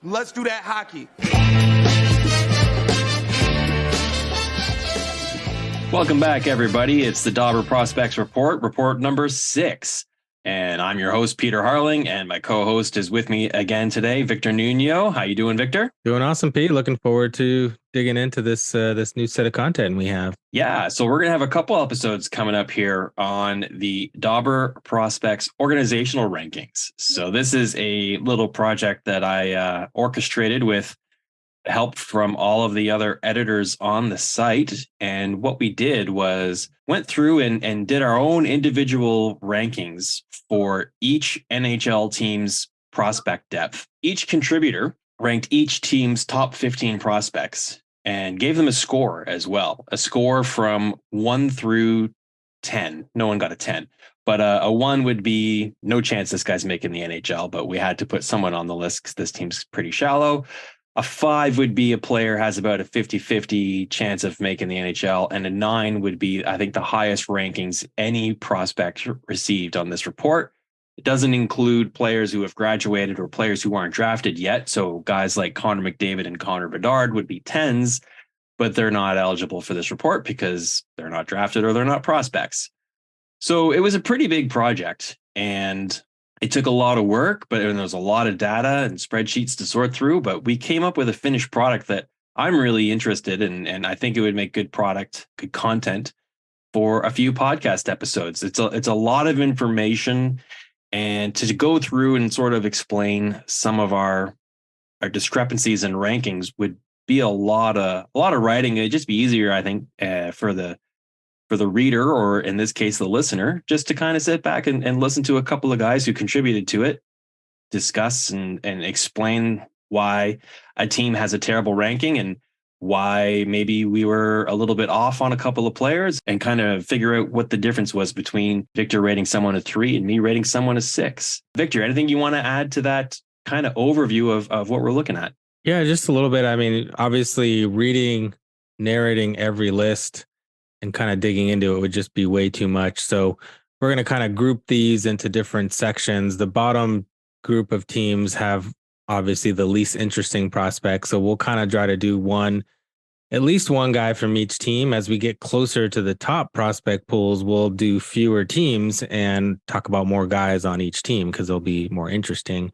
Let's do that hockey. Welcome back, everybody. It's the Dobber Prospects report number 6. And I'm your host, Peter Harling, and my co-host is with me again today, Victor Nuno. How you doing, Victor? Doing awesome, Pete. Looking forward to digging into this new set of content we have. Yeah, so we're going to have a couple episodes coming up here on the Dobber Prospects Organizational Rankings. So this is a little project that I orchestrated with help from all of the other editors on the site. And what we did was went through and did our own individual rankings for each NHL team's prospect depth. Each contributor ranked each team's top 15 prospects and gave them a score as well. A score from 1 through 10. No one got a 10. But a 1 would be no chance this guy's making the NHL, but we had to put someone on the list because this team's pretty shallow. A 5 would be a player has about a 50-50 chance of making the NHL. And a 9 would be, I think, the highest rankings any prospect received on this report. It doesn't include players who have graduated or players who aren't drafted yet. So guys like Connor McDavid and Connor Bedard would be 10s, but they're not eligible for this report because they're not drafted or they're not prospects. So it was a pretty big project, and it took a lot of work, but there was a lot of data and spreadsheets to sort through, but we came up with a finished product that I'm really interested in, and I think it would make good content for a few podcast episodes. It's a lot of information, and to go through and sort of explain some of our discrepancies and rankings would be a lot of writing. It'd just be easier, I think, for the reader, or in this case, the listener, just to kind of sit back and listen to a couple of guys who contributed to it, discuss and explain why a team has a terrible ranking and why maybe we were a little bit off on a couple of players, and kind of figure out what the difference was between Victor rating someone a 3 and me rating someone a 6. Victor, anything you want to add to that kind of overview of what we're looking at? Yeah, just a little bit. I mean, obviously narrating every list and kind of digging into it would just be way too much. So we're going to kind of group these into different sections. The bottom group of teams have obviously the least interesting prospects. So we'll kind of try to do at least one guy from each team. As we get closer to the top prospect pools, we'll do fewer teams and talk about more guys on each team because they'll be more interesting.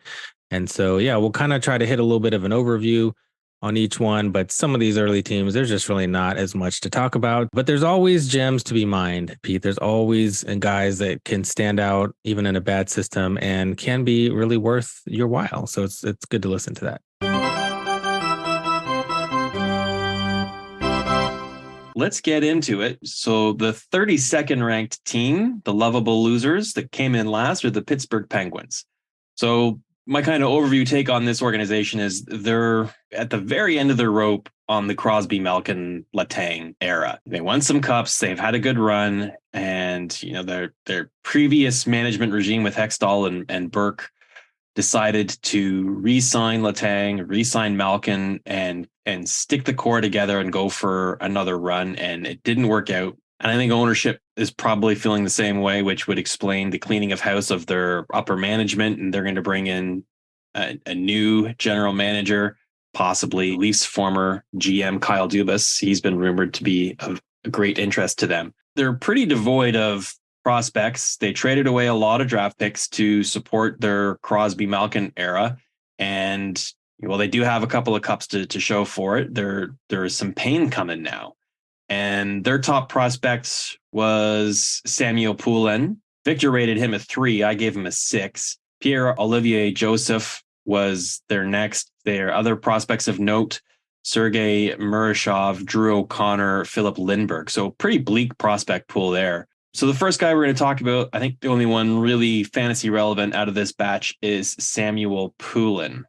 And so, yeah, we'll kind of try to hit a little bit of an overview on each one, but some of these early teams, there's just really not as much to talk about. But there's always gems to be mined, Pete. There's always guys that can stand out even in a bad system and can be really worth your while. So it's good to listen to that. Let's get into it. So the 32nd ranked team, the lovable losers that came in last, are the Pittsburgh Penguins. So my kind of overview take on this organization is they're at the very end of their rope on the Crosby, Malkin, Letang era. They won some cups. They've had a good run, and their previous management regime with Hextall and Burke decided to re-sign Letang, re-sign Malkin, and stick the core together and go for another run. And it didn't work out. And I think ownership is probably feeling the same way, which would explain the cleaning of house of their upper management. And they're going to bring in a new general manager, possibly Leafs former GM Kyle Dubas. He's been rumored to be of great interest to them. They're pretty devoid of prospects. They traded away a lot of draft picks to support their Crosby Malkin era. And they do have a couple of cups to show for it. There is some pain coming now. And their top prospect was Samuel Poulin. Victor rated him a 3. I gave him a 6. Pierre-Olivier Joseph was their other prospects of note: Sergei Morozov, Drew O'Connor, Philip Lindbergh. So pretty bleak prospect pool there. So the first guy we're going to talk about, I think the only one really fantasy relevant out of this batch, is Samuel Poulin.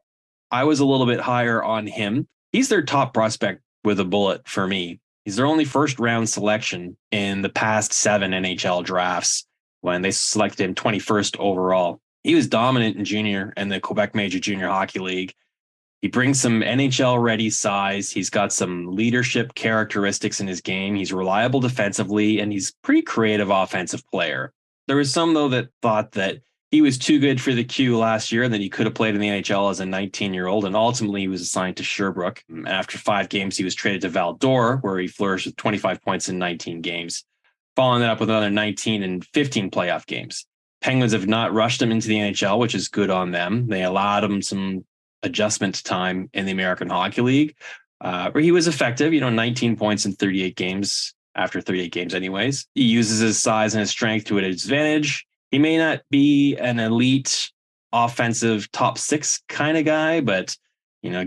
I was a little bit higher on him. He's their top prospect with a bullet for me. He's their only first round selection in the past 7 NHL drafts when they selected him 21st overall. He was dominant in junior and the Quebec Major Junior Hockey League. He brings some NHL ready size. He's got some leadership characteristics in his game. He's reliable defensively, and he's pretty creative offensive player. There was some, though, that thought that he was too good for the Q last year, and that he could have played in the NHL as a 19-year-old. And ultimately, he was assigned to Sherbrooke. After 5 games, he was traded to Val-d'Or, where he flourished with 25 points in 19 games, following that up with another 19 and 15 playoff games. Penguins have not rushed him into the NHL, which is good on them. They allowed him some adjustment time in the American Hockey League, where he was effective, 19 points in 38 games, after 38 games anyways. He uses his size and his strength to his advantage. He may not be an elite offensive top 6 kind of guy, but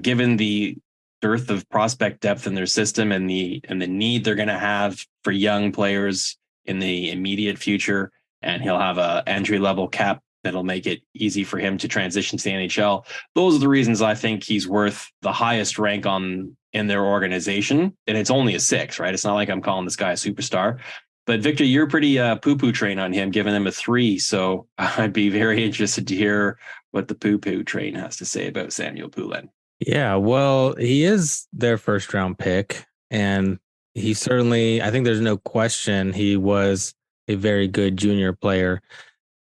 given the dearth of prospect depth in their system and the need they're going to have for young players in the immediate future, and he'll have a entry level cap that'll make it easy for him to transition to the NHL. Those are the reasons I think he's worth the highest rank in their organization. And it's only a 6, right? It's not like I'm calling this guy a superstar. But Victor, you're pretty poo-poo train on him, giving him a 3. So I'd be very interested to hear what the poo-poo train has to say about Samuel Poulin. Yeah, well, he is their first round pick. And he certainly, I think there's no question he was a very good junior player.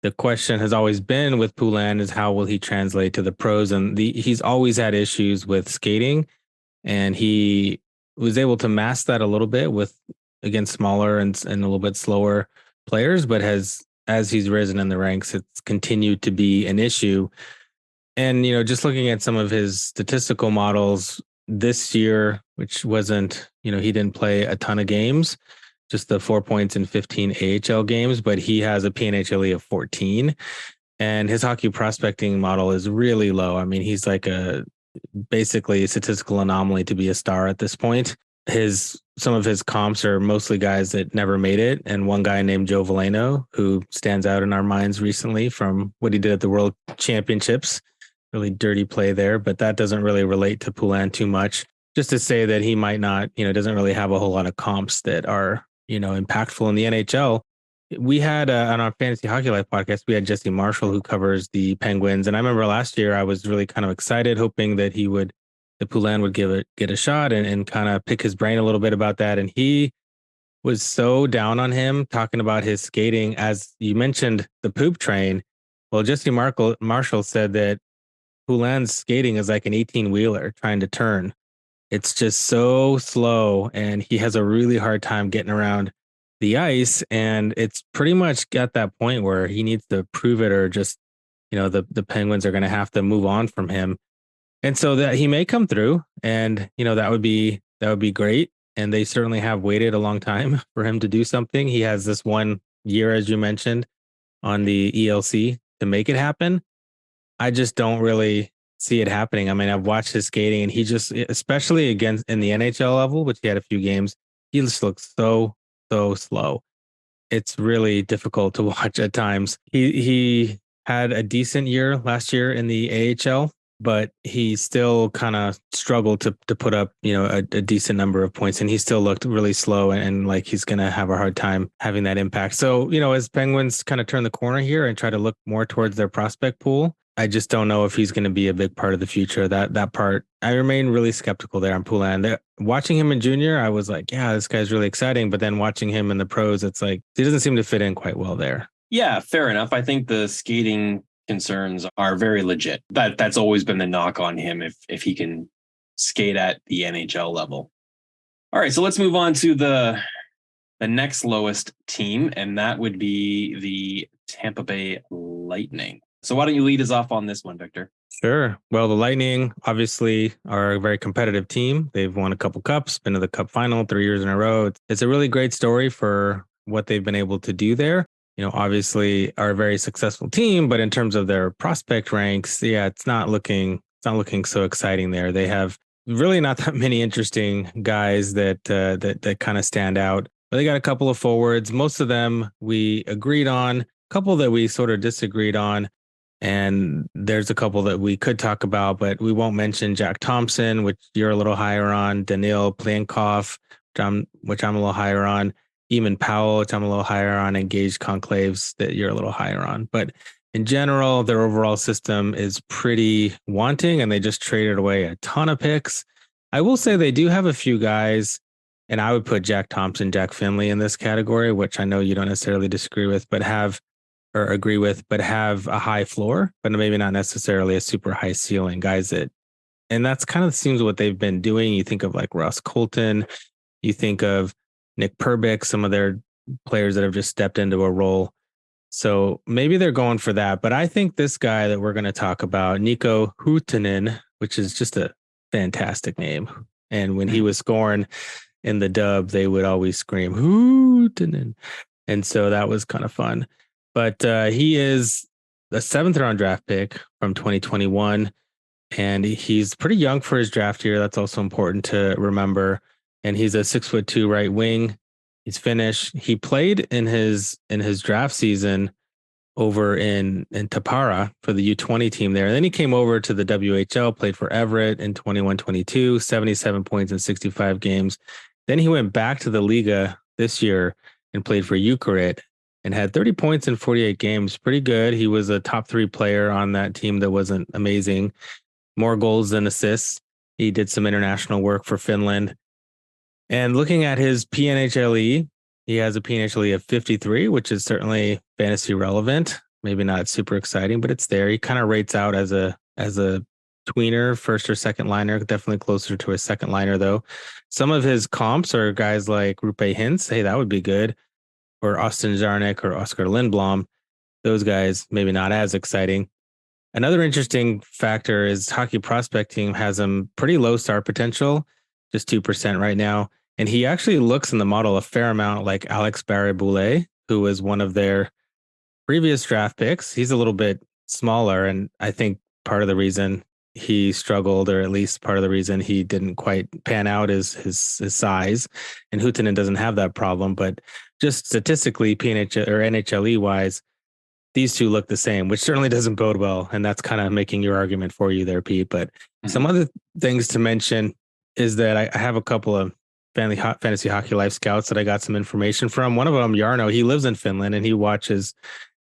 The question has always been with Poulin is how will he translate to the pros? And he's always had issues with skating. And he was able to mask that a little bit against smaller and a little bit slower players, but as he's risen in the ranks, it's continued to be an issue. And, just looking at some of his statistical models this year, which wasn't, he didn't play a ton of games, just the 4 points in 15 AHL games, but he has a PNHLE of 14. And his hockey prospecting model is really low. I mean, he's like basically a statistical anomaly to be a star at this point. Some of his comps are mostly guys that never made it. And one guy named Joe Veleno, who stands out in our minds recently from what he did at the World Championships. Really dirty play there, but that doesn't really relate to Poulin too much. Just to say that he might not, doesn't really have a whole lot of comps that are, impactful in the NHL. We had on our Fantasy Hockey Life podcast, we had Jesse Marshall, who covers the Penguins. And I remember last year I was really kind of excited, hoping that Poulin would get a shot and kind of pick his brain a little bit about that. And he was so down on him, talking about his skating. As you mentioned, the poop train. Well, Jesse Marshall said that Poulin's skating is like an 18-wheeler trying to turn. It's just so slow, and he has a really hard time getting around the ice. And it's pretty much at that point where he needs to prove it, or just, the Penguins are going to have to move on from him. And so that he may come through, and, that would be great. And they certainly have waited a long time for him to do something. He has this 1 year, as you mentioned, on the ELC to make it happen. I just don't really see it happening. I mean, I've watched his skating, and he just, especially against in the NHL level, which he had a few games, he just looks so slow. It's really difficult to watch at times. He had a decent year last year in the AHL, but he still kind of struggled to put up, a decent number of points, and he still looked really slow and like he's going to have a hard time having that impact. So, as Penguins kind of turn the corner here and try to look more towards their prospect pool, I just don't know if he's going to be a big part of the future. That part, I remain really skeptical there on Poulin. Watching him in junior, I was like, yeah, this guy's really exciting. But then watching him in the pros, it's like, he doesn't seem to fit in quite well there. Yeah, fair enough. I think the skating concerns are very legit. That's always been the knock on him, if he can skate at the NHL level. All right, so let's move on to the next lowest team, and that would be the Tampa Bay Lightning. So why don't you lead us off on this one, Victor? Sure. Well, the Lightning obviously are a very competitive team. They've won a couple cups, been to the cup final 3 years in a row. It's a really great story for what they've been able to do there. Obviously are a very successful team, but in terms of their prospect ranks, yeah, it's not looking so exciting there. They have really not that many interesting guys that kind of stand out. But they got a couple of forwards. Most of them we agreed on, a couple that we sort of disagreed on. And there's a couple that we could talk about, but we won't mention Jack Thompson, which you're a little higher on, Danil Plankov, which I'm a little higher on, Eamon Powell, which I'm a little higher on, and Gage Conclaves that you're a little higher on. But in general, their overall system is pretty wanting, and they just traded away a ton of picks. I will say they do have a few guys, and I would put Jack Thompson, Jack Finley in this category, which I know you don't necessarily disagree with, but have or agree with, but have a high floor, but maybe not necessarily a super high ceiling. And that's kind of seems what they've been doing. You think of like Ross Colton, you think of Nick Perbick, some of their players that have just stepped into a role. So maybe they're going for that. But I think this guy that we're going to talk about, Niko Huuhtanen, which is just a fantastic name. And when he was scoring in the dub, they would always scream Huuhtanen. And so that was kind of fun. But he is a 7th round draft pick from 2021. And he's pretty young for his draft year. That's also important to remember. And he's a 6'2" right wing. He's Finnish. He played in his draft season over in Tappara for the U20 team there. And then he came over to the WHL, played for Everett in 21-22, 77 points in 65 games. Then he went back to the Liga this year and played for Ukarit and had 30 points in 48 games. Pretty good. He was a top 3 player on that team that wasn't amazing. More goals than assists. He did some international work for Finland. And looking at his PNHLE, he has a PNHLE of 53, which is certainly fantasy relevant. Maybe not super exciting, but it's there. He kind of rates out as a tweener, first or second liner, definitely closer to a second liner though. Some of his comps are guys like Rupe Hintz. Hey, that would be good. Or Austin Zarnik or Oscar Lindblom. Those guys, maybe not as exciting. Another interesting factor is Hockey Prospect Team has him pretty low star potential, just 2% right now. And he actually looks in the model a fair amount like Alex Barré-Boulet, who was one of their previous draft picks. He's a little bit smaller, and I think part of the reason he struggled, or at least part of the reason he didn't quite pan out, is his size. And Huuhtanen doesn't have that problem, but just statistically, PNH or NHLE wise, these two look the same, which certainly doesn't bode well. And that's kind of making your argument for you there, Pete. But some other things to mention is that I have a couple of Fantasy Hockey Life scouts that I got some information from. One of them, Jarno, he lives in Finland and he watches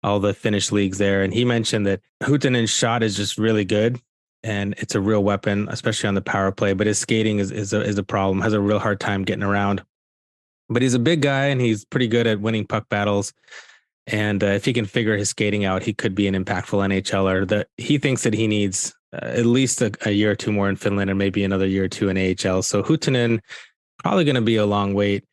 all the Finnish leagues there. And he mentioned that Huuhtanen's shot is just really good and it's a real weapon, especially on the power play. But his skating is a problem, has a real hard time getting around. But he's a big guy and he's pretty good at winning puck battles. And if he can figure his skating out, he could be an impactful NHLer. He thinks that he needs at least a year or two more in Finland and maybe another year or two in AHL. So Huuhtanen, probably going to be a long wait.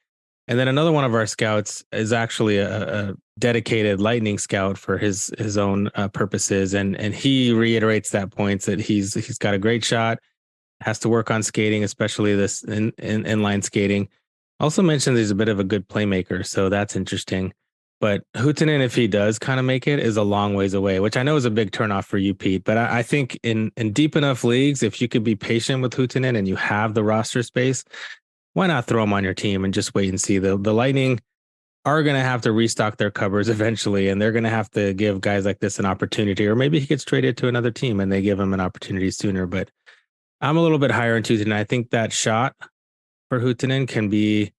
And then another one of our scouts is actually a dedicated Lightning scout for his own purposes. And he reiterates that point that he's got a great shot, has to work on skating, especially this inline skating. Also mentioned he's a bit of a good playmaker. So that's interesting. But Huuhtanen, if he does kind of make it, is a long ways away, which I know is a big turnoff for you, Pete. But I think in deep enough leagues, if you could be patient with Huuhtanen and you have the roster space, why not throw him on your team and just wait and see? The Lightning are going to have to restock their cupboards eventually, and they're going to have to give guys like this an opportunity, or maybe he gets traded to another team and they give him an opportunity sooner. But I'm a little bit higher in Huuhtanen. I think that shot for Huuhtanen can be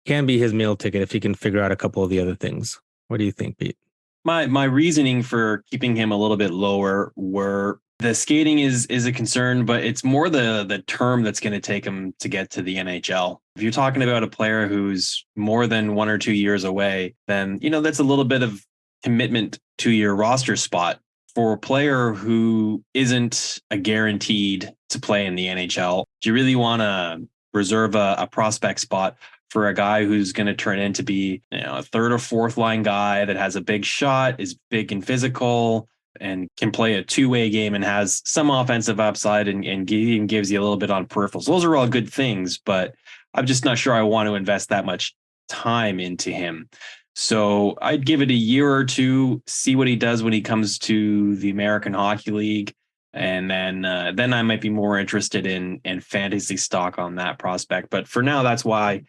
his meal ticket if he can figure out a couple of the other things. What do you think, Pete? My reasoning for keeping him a little bit lower were the skating is a concern, but it's more the term that's going to take him to get to the NHL. If you're talking about a player who's more than 1 or 2 years away, then, that's a little bit of commitment to your roster spot. For a player who isn't a guaranteed to play in the NHL, do you really want to reserve a prospect spot for a guy who's going to turn into be, a 3rd or 4th line guy that has a big shot, is big and physical, and can play a two-way game and has some offensive upside and gives you a little bit on peripherals. Those are all good things, but I'm just not sure I want to invest that much time into him. So I'd give it a year or two, see what he does when he comes to the American Hockey League. And then I might be more interested in fantasy stock on that prospect. But for now, that's why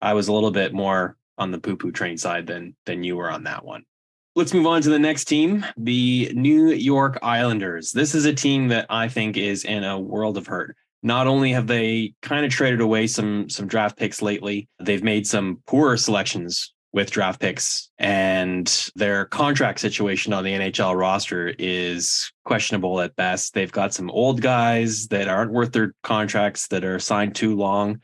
I was a little bit more on the poo-poo train side than you were on that one. Let's move on to the next team, the New York Islanders. This is a team that I think is in a world of hurt. Not only have they kind of traded away some draft picks lately, they've made some poor selections with draft picks, and their contract situation on the NHL roster is questionable at best. They've got some old guys that aren't worth their contracts that are signed too long.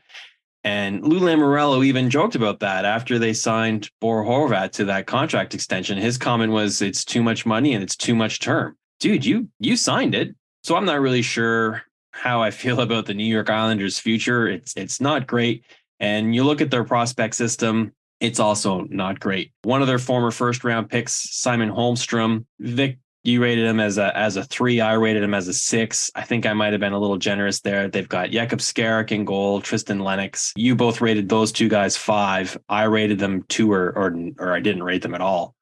And Lou Lamoriello even joked about that after they signed Bo Horvat to that contract extension. His comment was, it's too much money and it's too much term. Dude, you signed it. So I'm not really sure how I feel about the New York Islanders' future. It's not great. And you look at their prospect system, it's also not great. One of their former first round picks, Simon Holmstrom, Vic, you rated him as a 3. I rated him as a 6. I think I might have been a little generous there. They've got Jakub Skarek in goal, Tristan Lennox. You both rated those two guys 5. I rated them 2 or I didn't rate them at all.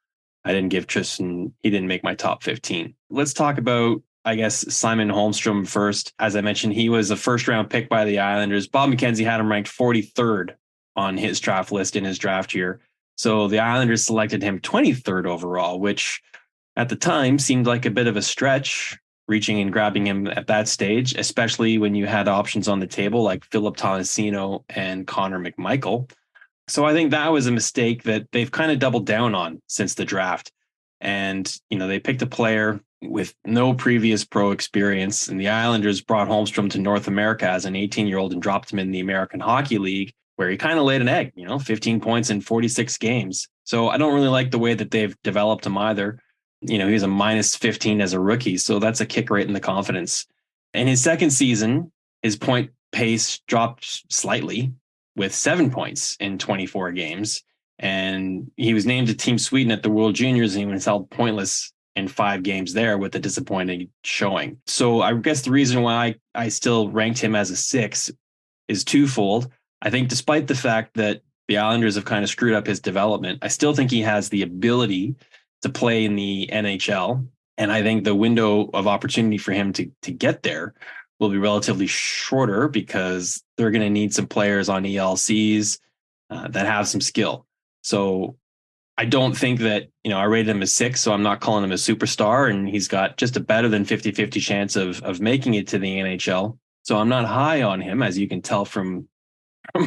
I didn't give Tristan, he didn't make my top 15. Let's talk about, I guess, Simon Holmstrom first. As I mentioned, he was a first round pick by the Islanders. Bob McKenzie had him ranked 43rd on his draft list in his draft year. So the Islanders selected him 23rd overall, which at the time seemed like a bit of a stretch, reaching and grabbing him at that stage, especially when you had options on the table like Philip Tomasino and Connor McMichael. So I think that was a mistake that they've kind of doubled down on since the draft. And, they picked a player with no previous pro experience, and the Islanders brought Holmstrom to North America as an 18-year-old and dropped him in the American Hockey League, where he kind of laid an egg, 15 points in 46 games. So I don't really like the way that they've developed him either. He was a minus 15 as a rookie. So that's a kick right in the confidence. In his second season, his point pace dropped slightly with 7 points in 24 games. And he was named to Team Sweden at the World Juniors, and he was held pointless in 5 games there with a disappointing showing. So I guess the reason why I still ranked him as a 6 is twofold. I think despite the fact that the Islanders have kind of screwed up his development, I still think he has the ability to play in the NHL. And I think the window of opportunity for him to get there will be relatively shorter because they're going to need some players on ELCs that have some skill. So I don't think that, I rated him as 6, so I'm not calling him a superstar, and he's got just a better than 50-50 chance of making it to the NHL. So I'm not high on him, as you can tell from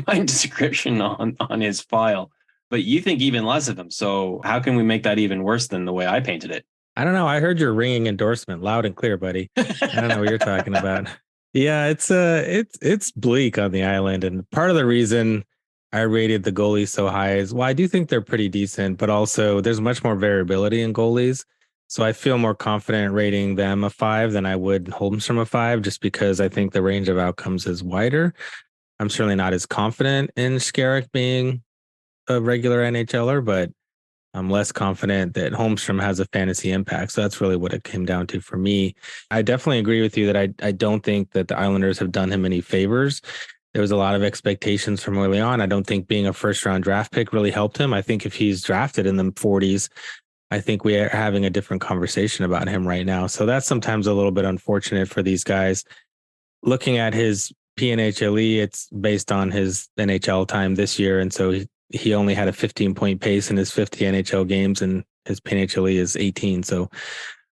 my description on his file. But you think even less of him. So how can we make that even worse than the way I painted it? I don't know. I heard your ringing endorsement loud and clear, buddy. I don't know what you're talking about. Yeah, it's bleak on the island. And part of the reason I rated the goalies so high is, I do think they're pretty decent, but also there's much more variability in goalies. So I feel more confident rating them a 5 than I would Holmstrom a 5, just because I think the range of outcomes is wider. I'm certainly not as confident in Skarek being a regular NHLer, but I'm less confident that Holmstrom has a fantasy impact. So that's really what it came down to for me. I definitely agree with you that I don't think that the Islanders have done him any favors. There was a lot of expectations from early on. I don't think being a first round draft pick really helped him. I think if he's drafted in the 40s, I think we are having a different conversation about him right now. So that's sometimes a little bit unfortunate for these guys. Looking at his PNHLE, it's based on his NHL time this year. And so he only had a 15-point pace in his 50 NHL games, and his PNHLE is 18. So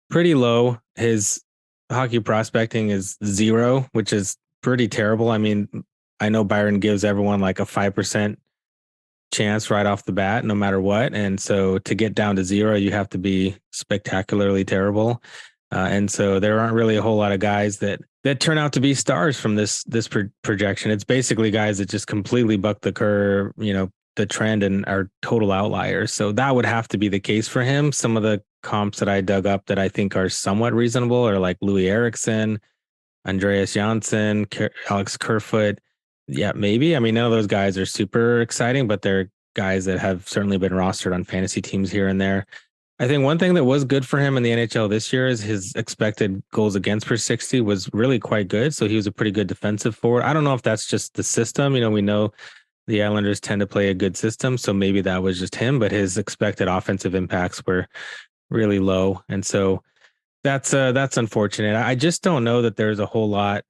pretty low. His hockey prospecting is 0, which is pretty terrible. I mean, I know Byron gives everyone like a 5% chance right off the bat, no matter what. And so to get down to 0, you have to be spectacularly terrible. And so there aren't really a whole lot of guys that turn out to be stars from this projection. It's basically guys that just completely buck the curve, the trend, and are total outliers. So that would have to be the case for him. Some of the comps that I dug up that I think are somewhat reasonable are like Louis Eriksson, Andreas Janssen, Alex Kerfoot. Yeah, maybe. I mean, none of those guys are super exciting, but they're guys that have certainly been rostered on fantasy teams here and there. I think one thing that was good for him in the NHL this year is his expected goals against per 60 was really quite good. So he was a pretty good defensive forward. I don't know if that's just the system. We know the Islanders tend to play a good system, so maybe that was just him, but his expected offensive impacts were really low. And so that's unfortunate. I just don't know that there's a whole lot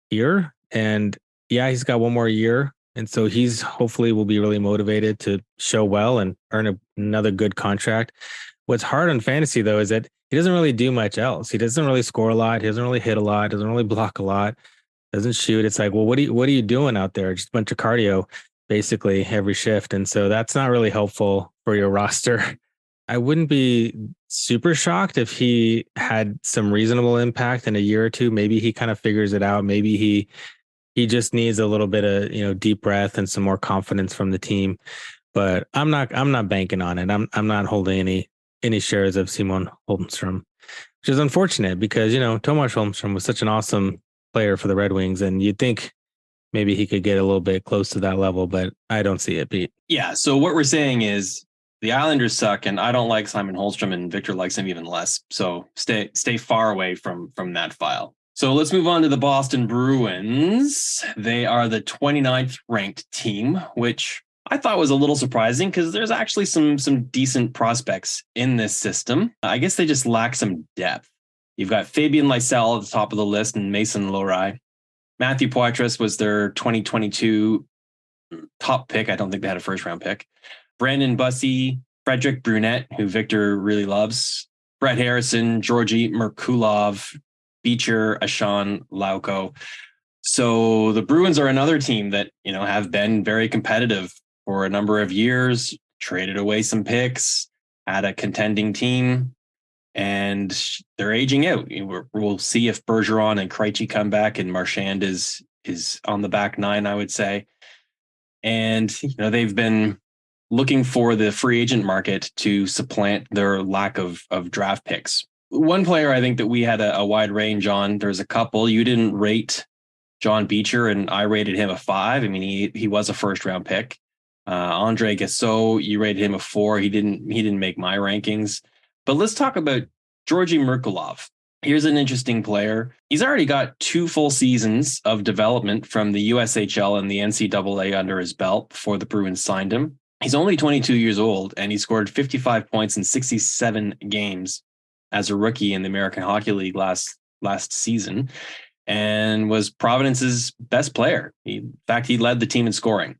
here. And yeah, he's got one more year. And so he's hopefully will be really motivated to show well and earn another good contract. What's hard on fantasy, though, is that he doesn't really do much else. He doesn't really score a lot. He doesn't really hit a lot. Doesn't really block a lot. Doesn't shoot. It's like, well, what are you doing out there? Just a bunch of cardio, basically every shift. And so that's not really helpful for your roster. I wouldn't be super shocked if he had some reasonable impact in a year or two. Maybe he kind of figures it out. Maybe he He just needs a little bit of, deep breath and some more confidence from the team. But I'm not banking on it. I'm not holding any shares of Simon Holmstrom, which is unfortunate because, Tomas Holmstrom was such an awesome player for the Red Wings, and you'd think maybe he could get a little bit close to that level, but I don't see it, Pete. Yeah. So what we're saying is the Islanders suck, and I don't like Simon Holmstrom, and Victor likes him even less. So stay far away from that file. So let's move on to the Boston Bruins. They are the 29th ranked team, which I thought was a little surprising because there's actually some decent prospects in this system. I guess they just lack some depth. You've got Fabian Lysell at the top of the list and Mason Lohrei. Matthew Poitras was their 2022 top pick. I don't think they had a first round pick. Brandon Bussey, Frederick Brunette, who Victor really loves, Brett Harrison, Georgii Merkulov, Beecher, Ashan Lauko. So the Bruins are another team that, have been very competitive for a number of years, traded away some picks, had a contending team, and they're aging out. We'll see if Bergeron and Krejci come back and Marchand is on the back nine, I would say. And, they've been looking for the free agent market to supplant their lack of draft picks. One player I think that we had a wide range on, there's a couple. You didn't rate John Beecher, and I rated him a 5. I mean, he was a first round pick. Andre Gassot, you rated him a 4. He didn't make my rankings. But let's talk about Georgii Merkulov. Here's an interesting player. He's already got 2 full seasons of development from the USHL and the NCAA under his belt before the Bruins signed him. He's only 22 years old, and he scored 55 points in 67 games as a rookie in the American Hockey League last season, and was Providence's best player. In fact, he led the team in scoring.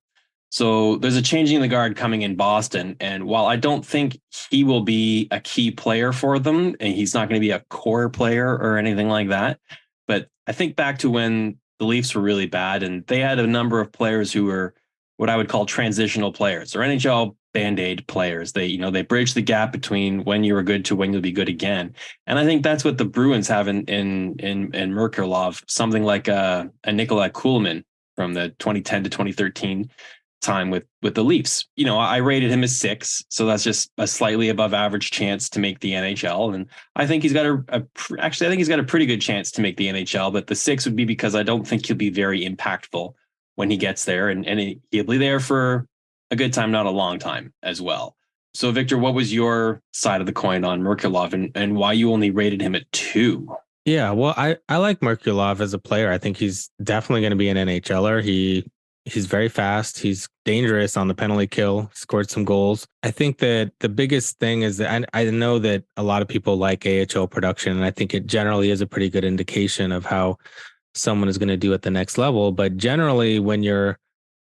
So there's a changing of the guard coming in Boston. And while I don't think he will be a key player for them, and he's not going to be a core player or anything like that, but I think back to when the Leafs were really bad and they had a number of players who were what I would call transitional players or NHL Band-Aid players. They bridge the gap between when you were good to when you'll be good again. And I think that's what the Bruins have in Merkulov, something like a Nikolai Kuhlman from the 2010 to 2013 time with the Leafs. I rated him as 6, so that's just a slightly above average chance to make the NHL. And I think he's got I think he's got a pretty good chance to make the NHL, but the 6 would be because I don't think he'll be very impactful when he gets there, and he'll be there for a good time, not a long time as well. So Victor, what was your side of the coin on Merkulov and why you only rated him at 2? Yeah, well, I like Merkulov as a player. I think he's definitely going to be an NHLer. He's very fast. He's dangerous on the penalty kill, scored some goals. I think that the biggest thing is that I know that a lot of people like AHL production, and I think it generally is a pretty good indication of how someone is going to do at the next level. But generally, when you're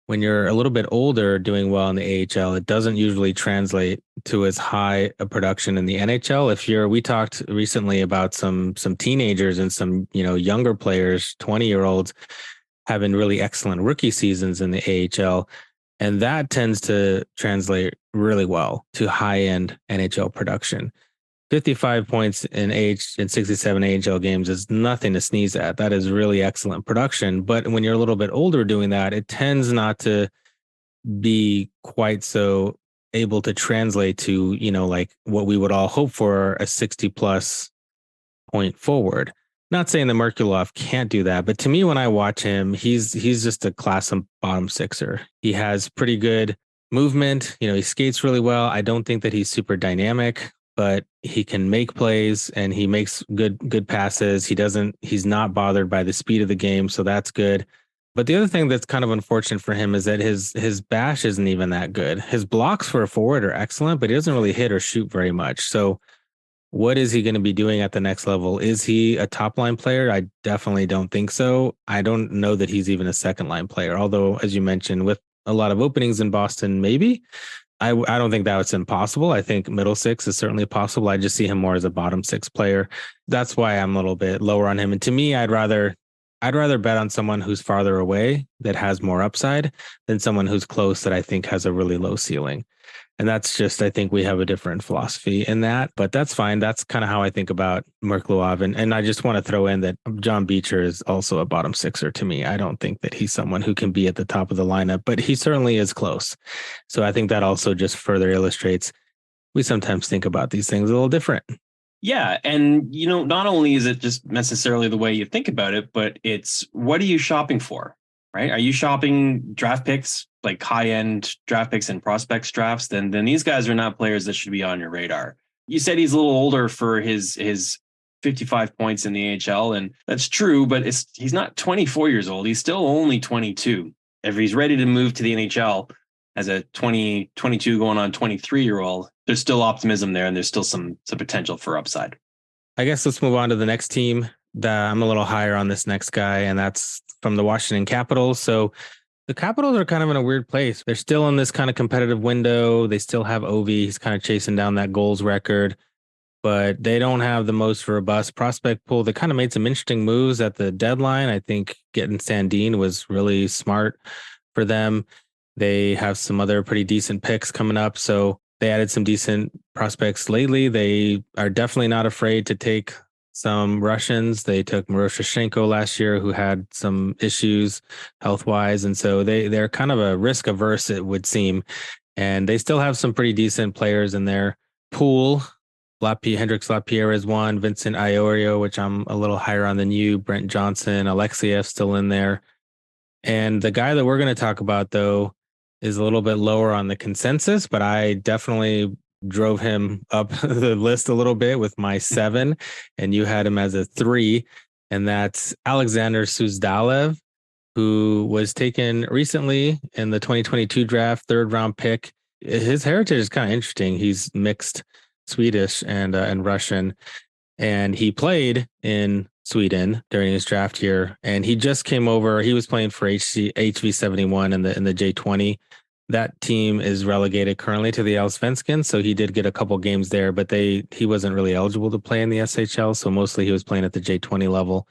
a little bit older doing well in the AHL, it doesn't usually translate to as high a production in the NHL. We talked recently about some teenagers and some, younger players, 20-year-olds having really excellent rookie seasons in the AHL. And that tends to translate really well to high-end NHL production. 55 points in 67 AHL games is nothing to sneeze at. That is really excellent production. But when you're a little bit older doing that, it tends not to be quite so able to translate to, like what we would all hope for, a 60+ point forward. Not saying that Merkulov can't do that, but to me, when I watch him, he's just a class bottom sixer. He has pretty good movement. He skates really well. I don't think that he's super dynamic, but he can make plays and he makes good passes. He's not bothered by the speed of the game, so that's good. But the other thing that's kind of unfortunate for him is that his bash isn't even that good. His blocks for a forward are excellent, but he doesn't really hit or shoot very much. So what is he going to be doing at the next level? Is he a top line player? I definitely don't think so. I don't know that he's even a second line player, although, as you mentioned, with a lot of openings in Boston, maybe. I don't think that's impossible. I think middle 6 is certainly possible. I just see him more as a bottom 6 player. That's why I'm a little bit lower on him. And to me, I'd rather I'd rather bet on someone who's farther away that has more upside than someone who's close that I think has a really low ceiling. And that's just, I think we have a different philosophy in that, but that's fine. That's kind of how I think about Merkulov. And I just want to throw in that John Beecher is also a bottom sixer to me. I don't think that he's someone who can be at the top of the lineup, but he certainly is close. So I think that also just further illustrates we sometimes think about these things a little different. Yeah. And, not only is it just necessarily the way you think about it, but it's what are you shopping for, right? Are you shopping draft picks, like high end draft picks and prospects drafts? Then these guys are not players that should be on your radar. You said he's a little older for his 55 points in the AHL, and that's true, but he's not 24 years old. He's still only 22. If he's ready to move to the NHL as a 22 going on 23-year-old, there's still optimism there, and there's still some potential for upside. I guess let's move on to the next team. I'm a little higher on this next guy, and that's from the Washington Capitals. So the Capitals are kind of in a weird place. They're still in this kind of competitive window. They still have Ovi. He's kind of chasing down that goals record, but they don't have the most robust prospect pool. They kind of made some interesting moves at the deadline. I think getting Sandin was really smart for them. They have some other pretty decent picks coming up. So they added some decent prospects lately. They are definitely not afraid to take some Russians. They took Morozov last year, who had some issues health-wise. And so they're kind of a risk averse, it would seem. And they still have some pretty decent players in their pool. Hendrix Lapierre is one, Vincent Iorio, which I'm a little higher on than you, Brent Johnson, Alexiev still in there. And the guy that we're going to talk about, though, is a little bit lower on the consensus, but I definitely drove him up the list a little bit with my 7, and you had him as a 3, and that's Alexander Suzdalev, who was taken recently in the 2022 draft, 3rd round pick. His heritage is kind of interesting. He's mixed Swedish and Russian, and he played in Sweden during his draft year, and he just came over. He was playing for HV71 in the J20. That team is relegated currently to the Allsvenskan, so he did get a couple games there, but he wasn't really eligible to play in the SHL, so mostly he was playing at the J20 level.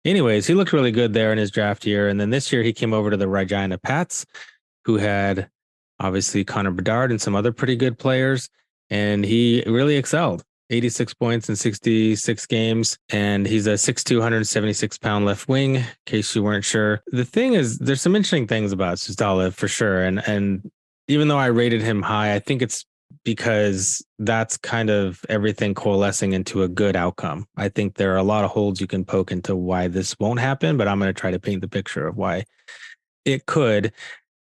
Anyways, he looked really good there in his draft year, and then this year he came over to the Regina Pats, who had obviously Connor Bedard and some other pretty good players, and he really excelled. 86 points in 66 games, and he's a 6'2", 176-pound left wing, in case you weren't sure. The thing is, there's some interesting things about Suzdalev for sure, and even though I rated him high, I think it's because that's kind of everything coalescing into a good outcome. I think there are a lot of holes you can poke into why this won't happen, but I'm going to try to paint the picture of why it could.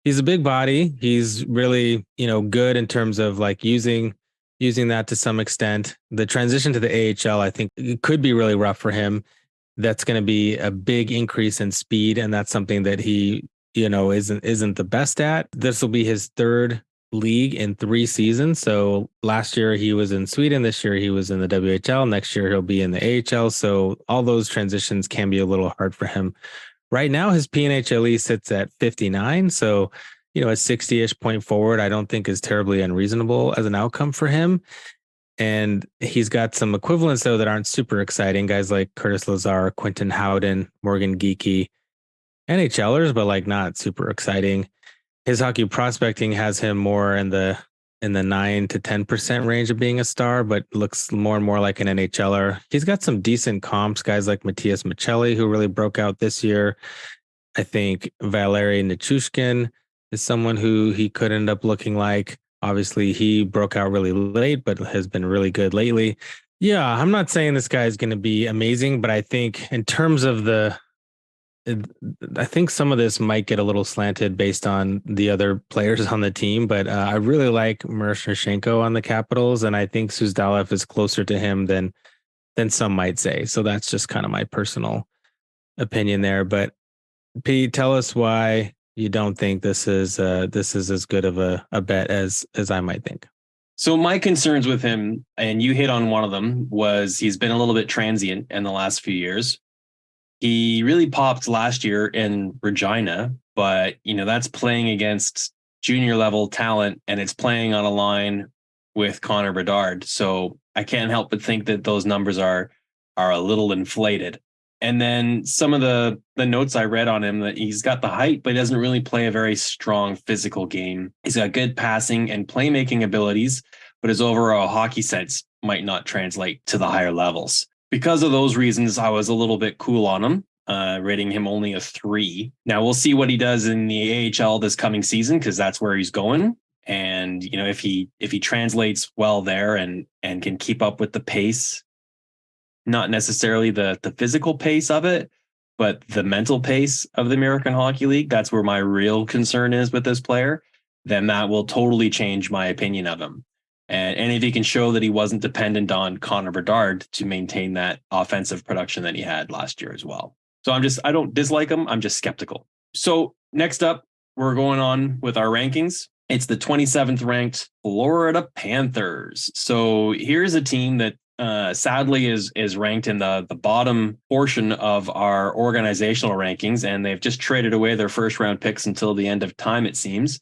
He's a big body. He's really, good in terms of like using that to some extent. The transition to the AHL, I think it could be really rough for him. That's going to be a big increase in speed. And that's something that he, isn't the best at. This will be his 3rd league in 3 seasons. So last year he was in Sweden. This year he was in the WHL. Next year he'll be in the AHL. So all those transitions can be a little hard for him. Right now his PNHLE sits at 59. So a 60-ish point forward, I don't think is terribly unreasonable as an outcome for him. And he's got some equivalents, though, that aren't super exciting. Guys like Curtis Lazar, Quentin Howden, Morgan Geekie, NHLers, but like not super exciting. His hockey prospecting has him more in the 9 to 10% range of being a star, but looks more and more like an NHLer. He's got some decent comps, guys like Matthias Michelli, who really broke out this year. I think Valeri Nichushkin is someone who he could end up looking like. Obviously, he broke out really late, but has been really good lately. Yeah, I'm not saying this guy is going to be amazing, but I think in terms of I think some of this might get a little slanted based on the other players on the team, but I really like Miroshnichenko on the Capitals, and I think Suzdalev is closer to him than some might say. So that's just kind of my personal opinion there. But Pete, tell us why you don't think this is as good of a bet as I might think. So my concerns with him, and you hit on one of them, was he's been a little bit transient in the last few years. He really popped last year in Regina, but that's playing against junior level talent, and it's playing on a line with Connor Bedard. So I can't help but think that those numbers are a little inflated. And then some of the notes I read on him, that he's got the height, but he doesn't really play a very strong physical game. He's got good passing and playmaking abilities, but his overall hockey sense might not translate to the higher levels. Because of those reasons, I was a little bit cool on him, rating him only a 3. Now we'll see what he does in the AHL this coming season, because that's where he's going. And if he translates well there and can keep up with the pace, not necessarily the physical pace of it, but the mental pace of the American Hockey League, that's where my real concern is with this player, then that will totally change my opinion of him. And if he can show that he wasn't dependent on Connor Bedard to maintain that offensive production that he had last year as well. So I don't dislike him. I'm just skeptical. So next up, we're going on with our rankings. It's the 27th ranked Florida Panthers. So here's a team that sadly is ranked in the bottom portion of our organizational rankings, and they've just traded away their first round picks until the end of time, it seems.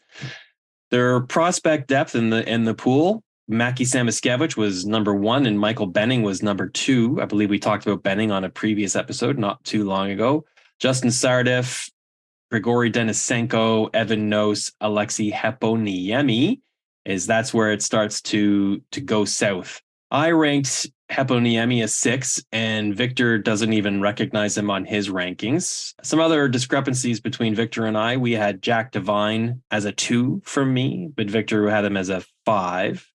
Their prospect depth in the pool, Mackie Samoskevich was number 1 and Michael Benning was number 2. I believe we talked about Benning on a previous episode not too long ago. Justin Sardif, Grigory Denisenko, Evan Nose, Aleksi Heponiemi, that's where it starts to go south. I ranked Heponiemi a 6, and Victor doesn't even recognize him on his rankings. Some other discrepancies between Victor and I, we had Jack Devine as a 2 from me, but Victor had him as a 5.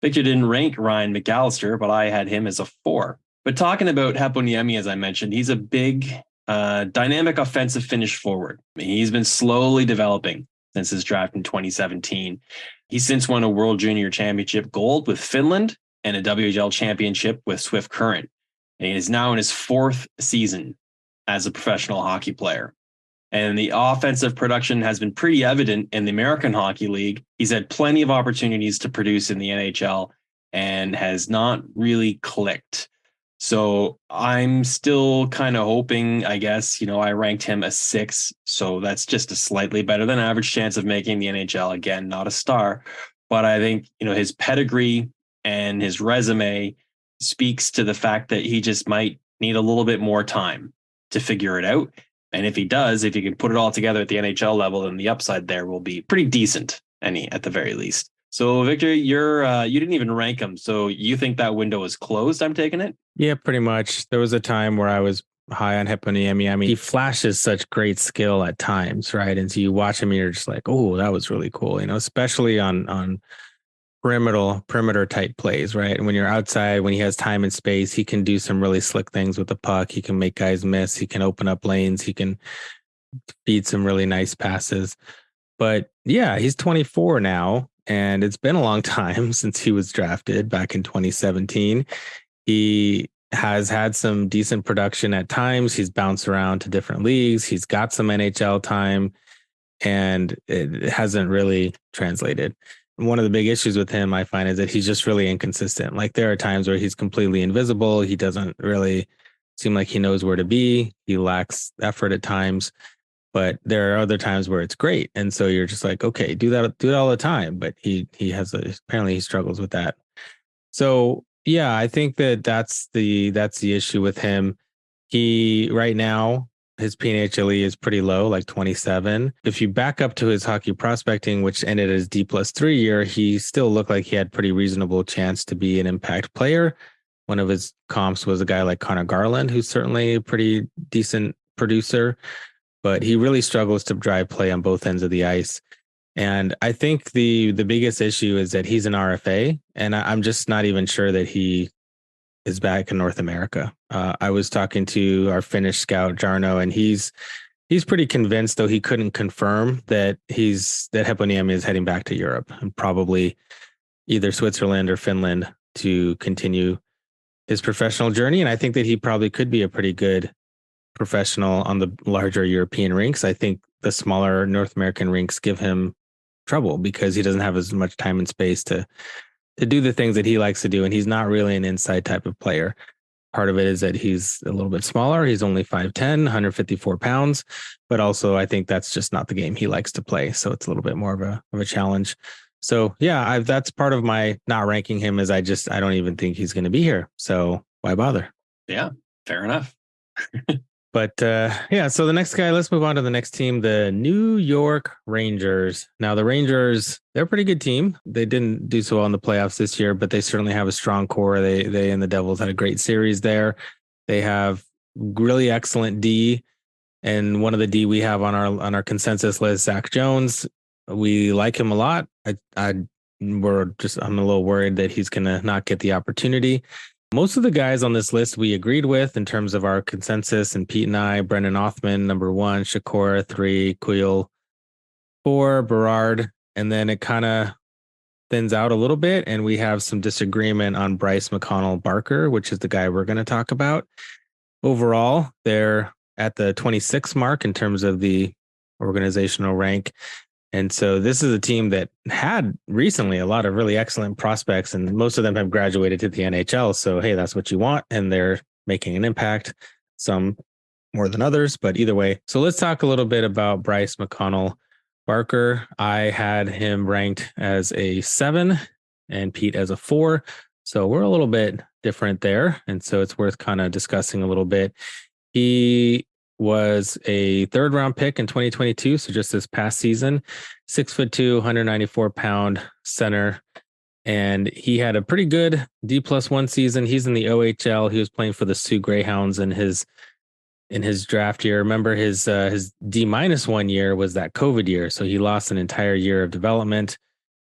Victor didn't rank Ryan McAllister, but I had him as a 4. But talking about Heponiemi, as I mentioned, he's a big, dynamic offensive finish forward. He's been slowly developing since his draft in 2017. He's since won a World Junior Championship gold with Finland and a WHL championship with Swift Current. And he is now in his 4th season as a professional hockey player. And the offensive production has been pretty evident in the American Hockey League. He's had plenty of opportunities to produce in the NHL and has not really clicked. So I'm still kind of hoping, I guess, I ranked him a 6. So that's just a slightly better than average chance of making the NHL. Again, not a star, but I think, his pedigree and his resume speaks to the fact that he just might need a little bit more time to figure it out. And if he does, if he can put it all together at the NHL level, then the upside there will be pretty decent, at the very least. So Victor, you didn't even rank him. So you think that window is closed? I'm taking it. Yeah, pretty much. There was a time where I was high on Heponiemi. I mean, he flashes such great skill at times, right? And so you watch him and you're just like, oh, that was really cool, especially on perimeter type plays, right? And when you're outside, when he has time and space, he can do some really slick things with the puck. He can make guys miss. He can open up lanes. He can feed some really nice passes. But yeah, he's 24 now, and it's been a long time since he was drafted back in 2017. He has had some decent production at times. He's bounced around to different leagues. He's got some NHL time, and it hasn't really translated. One of the big issues with him, I find, is that he's just really inconsistent. Like, there are times where he's completely invisible. He doesn't really seem like he knows where to be. He lacks effort at times, but there are other times where it's great. And so you're just like, okay, do it all the time. But apparently he struggles with that. So yeah, I think that's the issue with him. He right now, his PNHLE is pretty low, like 27. If you back up to his hockey prospecting, which ended as D+3 year, he still looked like he had pretty reasonable chance to be an impact player. One of his comps was a guy like Connor Garland, who's certainly a pretty decent producer, but he really struggles to drive play on both ends of the ice. And I think the biggest issue is that he's an RFA, and I'm just not even sure that he is back in North America. I was talking to our Finnish scout Jarno, and he's pretty convinced, though he couldn't confirm, that Heponiemi is heading back to Europe and probably either Switzerland or Finland to continue his professional journey. And I think that he probably could be a pretty good professional on the larger European rinks. I think the smaller North American rinks give him trouble because he doesn't have as much time and space to do the things that he likes to do. And he's not really an inside type of player. Part of it is that he's a little bit smaller. He's only 5'10", 154 pounds, but also I think that's just not the game he likes to play. So it's a little bit more of a challenge. So yeah, that's part of my not ranking him, is I don't even think he's going to be here. So why bother? Yeah, fair enough. But yeah, so the next guy, let's move on to the next team, the New York Rangers. Now, the Rangers, they're a pretty good team. They didn't do so well in the playoffs this year, but they certainly have a strong core. They and the Devils had a great series there. They have really excellent D, and one of the D we have on our consensus list, Zach Jones. We like him a lot. I'm a little worried that he's gonna not get the opportunity. Most of the guys on this list we agreed with in terms of our consensus, and Pete and I, Brendan Othman, number 1, Shakora, 3, Kuyl, 4, Berard, and then it kind of thins out a little bit, and we have some disagreement on Bryce McConnell-Barker, which is the guy we're going to talk about. Overall, they're at the 26th mark in terms of the organizational rank. And so this is a team that had recently a lot of really excellent prospects, and most of them have graduated to the NHL. So, hey, that's what you want. And they're making an impact, some more than others, but either way. So let's talk a little bit about Bryce McConnell-Barker. I had him ranked as a 7 and Pete as a 4. So we're a little bit different there. And so it's worth kind of discussing a little bit. He was a 3rd round pick in 2022. So just this past season, 6'2", 194-pound center. And he had a pretty good D+1 season. He's in the OHL. He was playing for the Sioux Greyhounds in his draft year. Remember, his D-1 year was that COVID year. So he lost an entire year of development.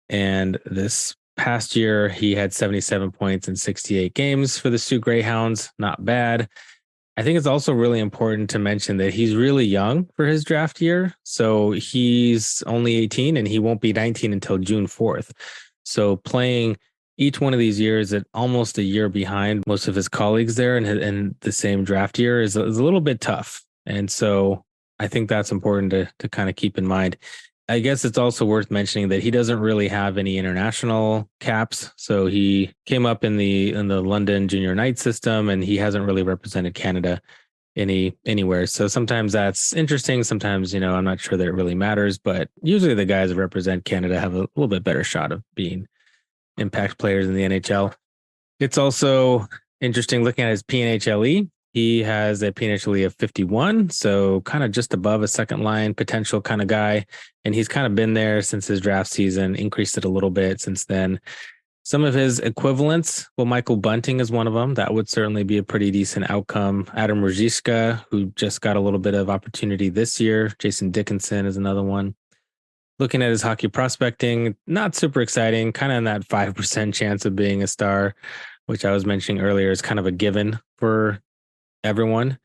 And this past year, he had 77 points in 68 games for the Sioux Greyhounds. Not bad. I think it's also really important to mention that he's really young for his draft year. So he's only 18 and he won't be 19 until June 4th. So playing each one of these years at almost a year behind most of his colleagues there in the same draft year is a little bit tough. And so I think that's important to kind of keep in mind. I guess it's also worth mentioning that he doesn't really have any international caps. So he came up in the London Junior Knight system, and he hasn't really represented Canada anywhere. So sometimes that's interesting. Sometimes, I'm not sure that it really matters, but usually the guys that represent Canada have a little bit better shot of being impact players in the NHL. It's also interesting looking at his PNHLE. He has a PNHLE of 51, so kind of just above a second line potential kind of guy. And he's kind of been there since his draft season, increased it a little bit since then. Some of his equivalents, well, Michael Bunting is one of them. That would certainly be a pretty decent outcome. Adam Ruzicka, who just got a little bit of opportunity this year. Jason Dickinson is another one. Looking at his hockey prospecting, not super exciting, kind of in that 5% chance of being a star, which I was mentioning earlier is kind of a given for everyone,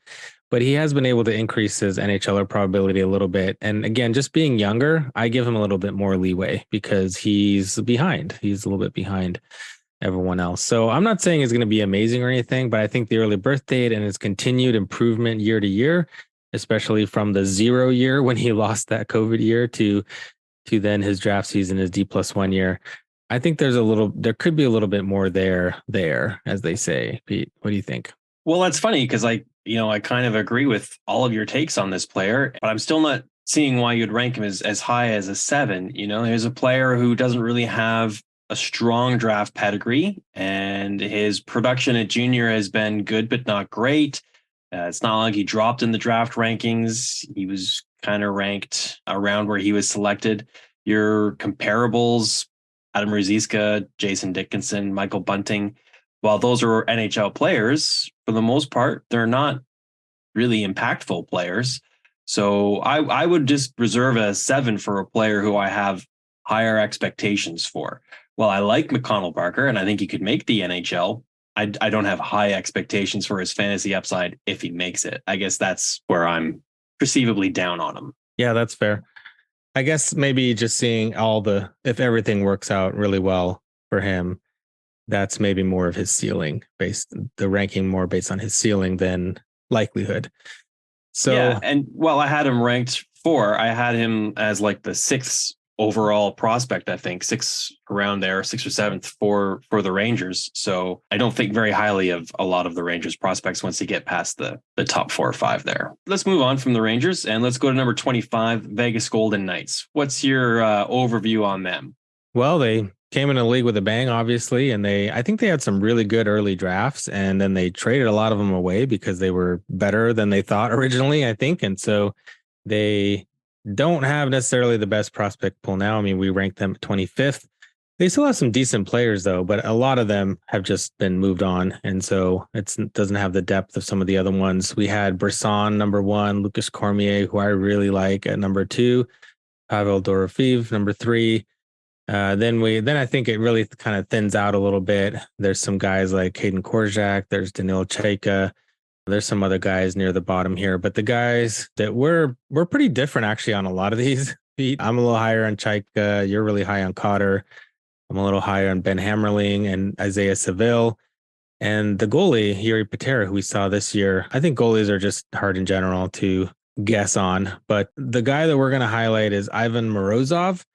but he has been able to increase his NHLer probability a little bit. And again, just being younger, I give him a little bit more leeway because he's behind. He's a little bit behind everyone else. So I'm not saying he's going to be amazing or anything, but I think the early birth date and his continued improvement year to year, especially from the 0 year when he lost that COVID year to then his draft season, his D+1 year, I think there could be a little bit more there, as they say. Pete, what do you think? Well, that's funny because I kind of agree with all of your takes on this player, but I'm still not seeing why you'd rank him as high as a 7. Here's a player who doesn't really have a strong draft pedigree, and his production at junior has been good, but not great. It's not like he dropped in the draft rankings. He was kind of ranked around where he was selected. Your comparables, Adam Ruzicka, Jason Dickinson, Michael Bunting, while those are NHL players, for the most part, they're not really impactful players. So I would just reserve a 7 for a player who I have higher expectations for. Well, I like McConnell-Barker, and I think he could make the NHL. I don't have high expectations for his fantasy upside if he makes it. I guess that's where I'm perceivably down on him. Yeah, that's fair. I guess maybe just seeing if everything works out really well for him, that's maybe more of his ceiling the ranking more based on his ceiling than likelihood. So, yeah. And I had him ranked 4. I had him as like the 6th overall prospect, I think 6 around there, 6th or 7th for the Rangers. So I don't think very highly of a lot of the Rangers prospects once you get past the top 4 or 5 there. Let's move on from the Rangers and let's go to number 25, Vegas Golden Knights. What's your overview on them? Well, they came in the league with a bang, obviously, and I think they had some really good early drafts, and then they traded a lot of them away because they were better than they thought originally, I think, and so they don't have necessarily the best prospect pool now. I mean, we ranked them 25th. They still have some decent players though, but a lot of them have just been moved on, and so it doesn't have the depth of some of the other ones. We had Brisson number 1, Lucas Cormier, who I really like, at number 2, Pavel Dorofeev number 3. Then I think it really kind of thins out a little bit. There's some guys like Hayden Korczak, there's Danil Chayka, there's some other guys near the bottom here, but the guys that we're pretty different actually on a lot of these. I'm a little higher on Chayka. You're really high on Cotter. I'm a little higher on Ben Hammerling and Isaiah Seville. And the goalie, Yuri Patera, who we saw this year, I think goalies are just hard in general to guess on. But the guy that we're going to highlight is Ivan Morozov.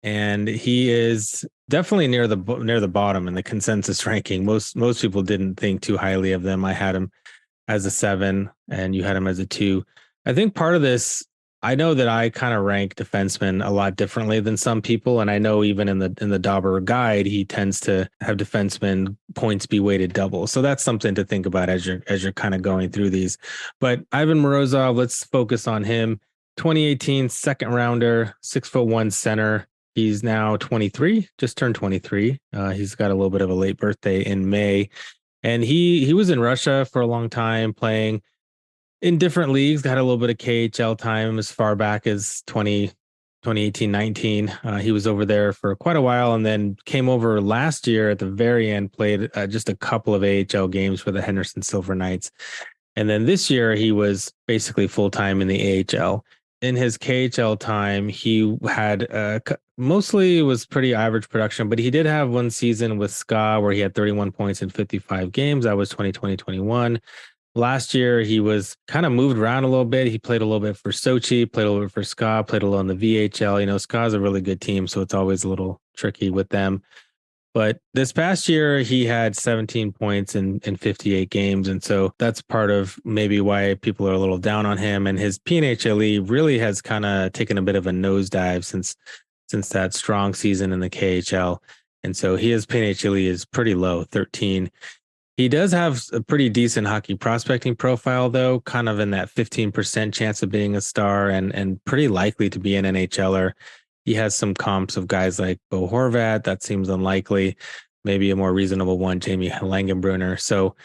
And he is definitely near the bottom in the consensus ranking. Most people didn't think too highly of them. I had him as a 7 and you had him as a 2. I think part of this, I know that I kind of rank defensemen a lot differently than some people. And I know even in the Dobber guide, he tends to have defensemen points be weighted double. So that's something to think about as you're kind of going through these. But Ivan Morozov, let's focus on him. 2018 second rounder, 6'1" center. He's now 23, just turned 23. He's got a little bit of a late birthday in May. And he was in Russia for a long time, playing in different leagues, got a little bit of KHL time as far back as 2018, 19. He was over there for quite a while and then came over last year at the very end, played just a couple of AHL games for the Henderson Silver Knights. And then this year he was basically full-time in the AHL. In his KHL time, he had mostly was pretty average production, but he did have one season with SKA where he had 31 points in 55 games. That was 2020-21. Last year, he was kind of moved around a little bit. He played a little bit for Sochi, played a little bit for SKA, played a little in the VHL. You know, SKA is a really good team, so it's always a little tricky with them. But this past year, he had 17 points in 58 games. And so that's part of maybe why people are a little down on him. And his PNHLE really has kind of taken a bit of a nosedive since that strong season in the KHL. And so his PNHLE is pretty low, 13. He does have a pretty decent hockey prospecting profile, though, kind of in that 15% chance of being a star and pretty likely to be an NHLer. He has some comps of guys like Bo Horvat. That seems unlikely. Maybe a more reasonable one, Jamie Langenbrunner. So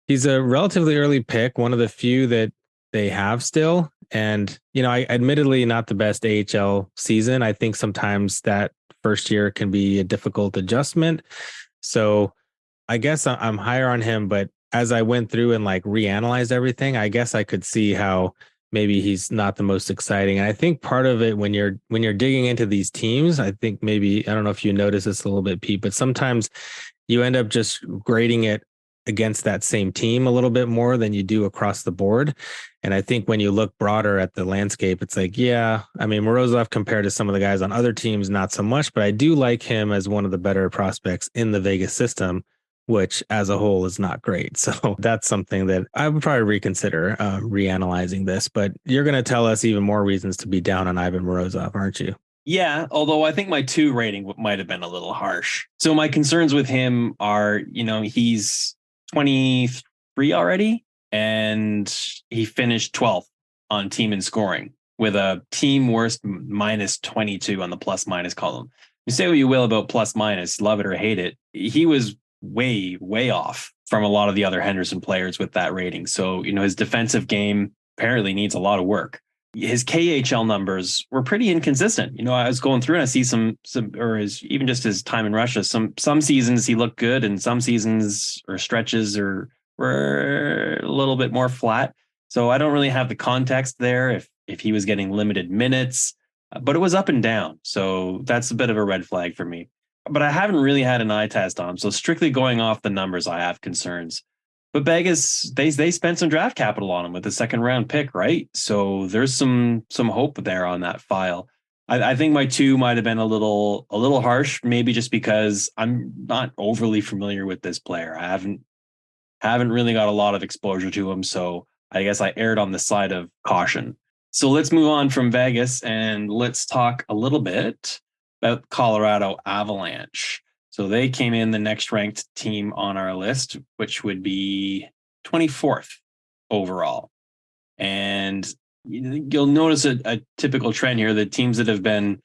he's a relatively early pick, one of the few that they have still. And, you know, I admittedly not the best AHL season. I think sometimes that first year can be a difficult adjustment. So I guess I'm higher on him. But as I went through and like reanalyzed everything, I guess I could see how maybe he's not the most exciting. And I think part of it when you're digging into these teams, I think maybe, I don't know if you notice this a little bit, Pete, but sometimes you end up just grading it against that same team a little bit more than you do across the board. And I think when you look broader at the landscape, it's like, yeah, I mean, Morozov compared to some of the guys on other teams, not so much, but I do like him as one of the better prospects in the Vegas system, which as a whole is not great. So that's something that I would probably reconsider reanalyzing this. But you're going to tell us even more reasons to be down on Ivan Morozov, aren't you? Yeah, although I think my 2 rating might have been a little harsh. So my concerns with him are, you know, he's 23 already, and he finished 12th on team in scoring with a team worst minus 22 on the plus minus column. You say what you will about plus minus, love it or hate it. He was way off from a lot of the other Henderson players with that rating. So, you know, his defensive game apparently needs a lot of work. His KHL numbers were pretty inconsistent. You know, I was going through and I see some, or even just his time in Russia, some seasons he looked good and some seasons or stretches were a little bit more flat. So I don't really have the context there if he was getting limited minutes, but it was up and down. So that's a bit of a red flag for me. But I haven't really had an eye test on him. So strictly going off the numbers, I have concerns. But Vegas, they spent some draft capital on him with the second round pick, right? So there's some hope there on that file. I think my 2 might have been a little harsh, maybe just because I'm not overly familiar with this player. I haven't really got a lot of exposure to him. So I guess I erred on the side of caution. So let's move on from Vegas and let's talk a little bit about Colorado Avalanche. So they came in the next ranked team on our list, which would be 24th overall. And you'll notice a typical trend here that teams that have been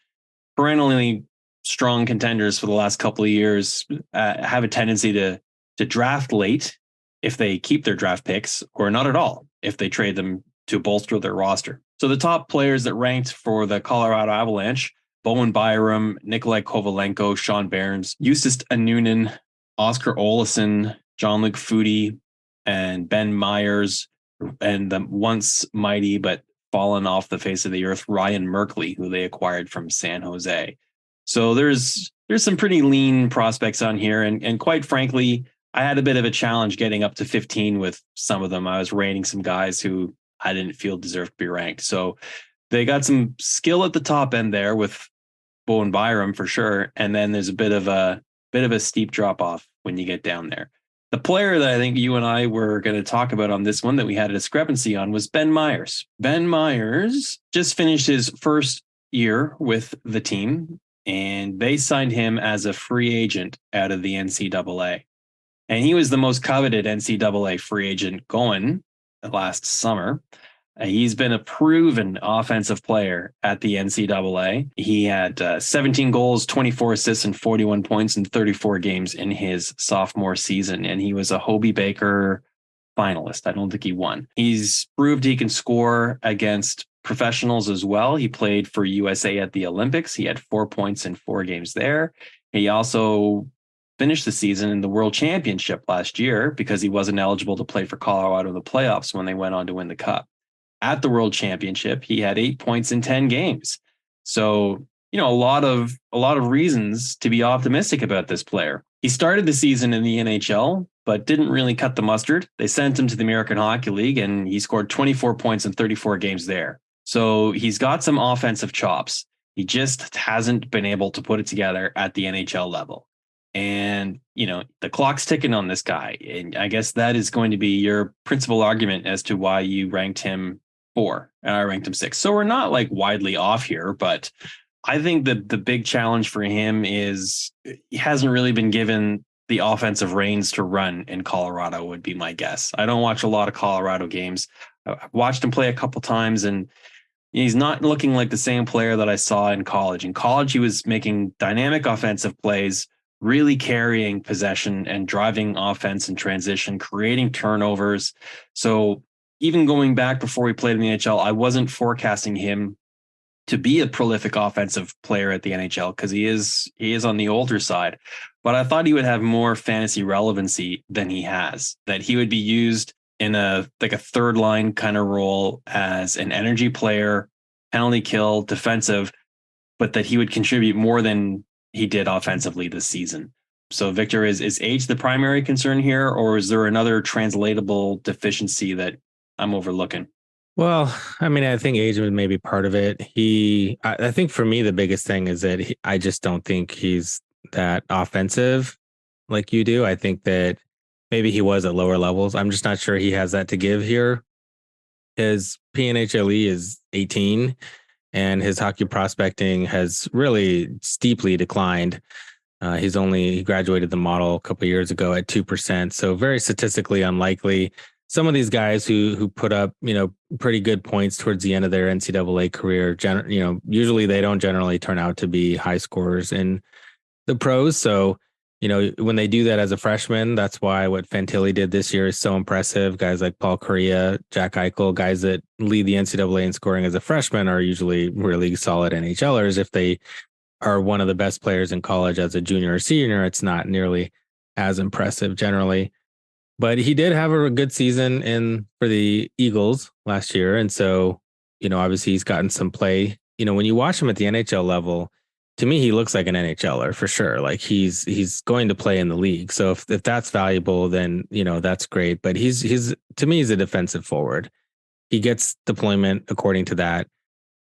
perennially strong contenders for the last couple of years have a tendency to draft late if they keep their draft picks, or not at all if they trade them to bolster their roster. So the top players that ranked for the Colorado Avalanche: Bowen Byram, Nikolai Kovalenko, Sean Barnes, Justus Anunen, Oscar Olesen, Jean-Luc Foudy, and Ben Meyers, and the once mighty but fallen off the face of the earth Ryan Merkley, who they acquired from San Jose. So there's some pretty lean prospects on here, and quite frankly, I had a bit of a challenge getting up to 15 with some of them. I was rating some guys who I didn't feel deserved to be ranked. So they got some skill at the top end there with Bowen Byram for sure, and then there's a bit of a steep drop off when you get down there. The player that I think you and I were going to talk about on this one that we had a discrepancy on was Ben Meyers. Ben Meyers just finished his first year with the team, and they signed him as a free agent out of the NCAA. And he was the most coveted NCAA free agent going last summer. He's been a proven offensive player at the NCAA. He had 17 goals, 24 assists, and 41 points in 34 games in his sophomore season. And he was a Hobey Baker finalist. I don't think he won. He's proved he can score against professionals as well. He played for USA at the Olympics. He had 4 points in 4 games there. He also finished the season in the World Championship last year because he wasn't eligible to play for Colorado in the playoffs when they went on to win the Cup. At the World Championship, he had 8 points in 10 games. So, a lot of reasons to be optimistic about this player. He started the season in the NHL, but didn't really cut the mustard. They sent him to the American Hockey League, and he scored 24 points in 34 games there. So he's got some offensive chops. He just hasn't been able to put it together at the NHL level. And, the clock's ticking on this guy. And I guess that is going to be your principal argument as to why you ranked him 4 and I ranked him 6. So we're not like widely off here, but I think that the big challenge for him is he hasn't really been given the offensive reins to run in Colorado, would be my guess. I don't watch a lot of Colorado games. I've watched him play a couple times, and he's not looking like the same player that I saw in college. In college, he was making dynamic offensive plays, really carrying possession and driving offense in transition, creating turnovers. So even going back before he played in the NHL, I wasn't forecasting him to be a prolific offensive player at the NHL because he is on the older side. But I thought he would have more fantasy relevancy than he has, that he would be used in a third line kind of role as an energy player, penalty kill, defensive, but that he would contribute more than he did offensively this season. So Victor, is age the primary concern here, or is there another translatable deficiency that I'm overlooking? Well, I think age was maybe part of it. I think for me, the biggest thing is that I just don't think he's that offensive like you do. I think that maybe he was at lower levels. I'm just not sure he has that to give here. His PNHLE is 18, and his hockey prospecting has really steeply declined. He graduated the model a couple of years ago at 2%. So very statistically unlikely. Some of these guys who put up, pretty good points towards the end of their NCAA career, usually they don't generally turn out to be high scorers in the pros. So, when they do that as a freshman, that's why what Fantilli did this year is so impressive. Guys like Paul Kariya, Jack Eichel, guys that lead the NCAA in scoring as a freshman are usually really solid NHLers. If they are one of the best players in college as a junior or senior, it's not nearly as impressive generally. But he did have a good season for the Eagles last year. And so, obviously he's gotten some play. When you watch him at the NHL level, to me, he looks like an NHLer for sure. Like he's going to play in the league. So if that's valuable, then, that's great. But to me, he's a defensive forward. He gets deployment according to that.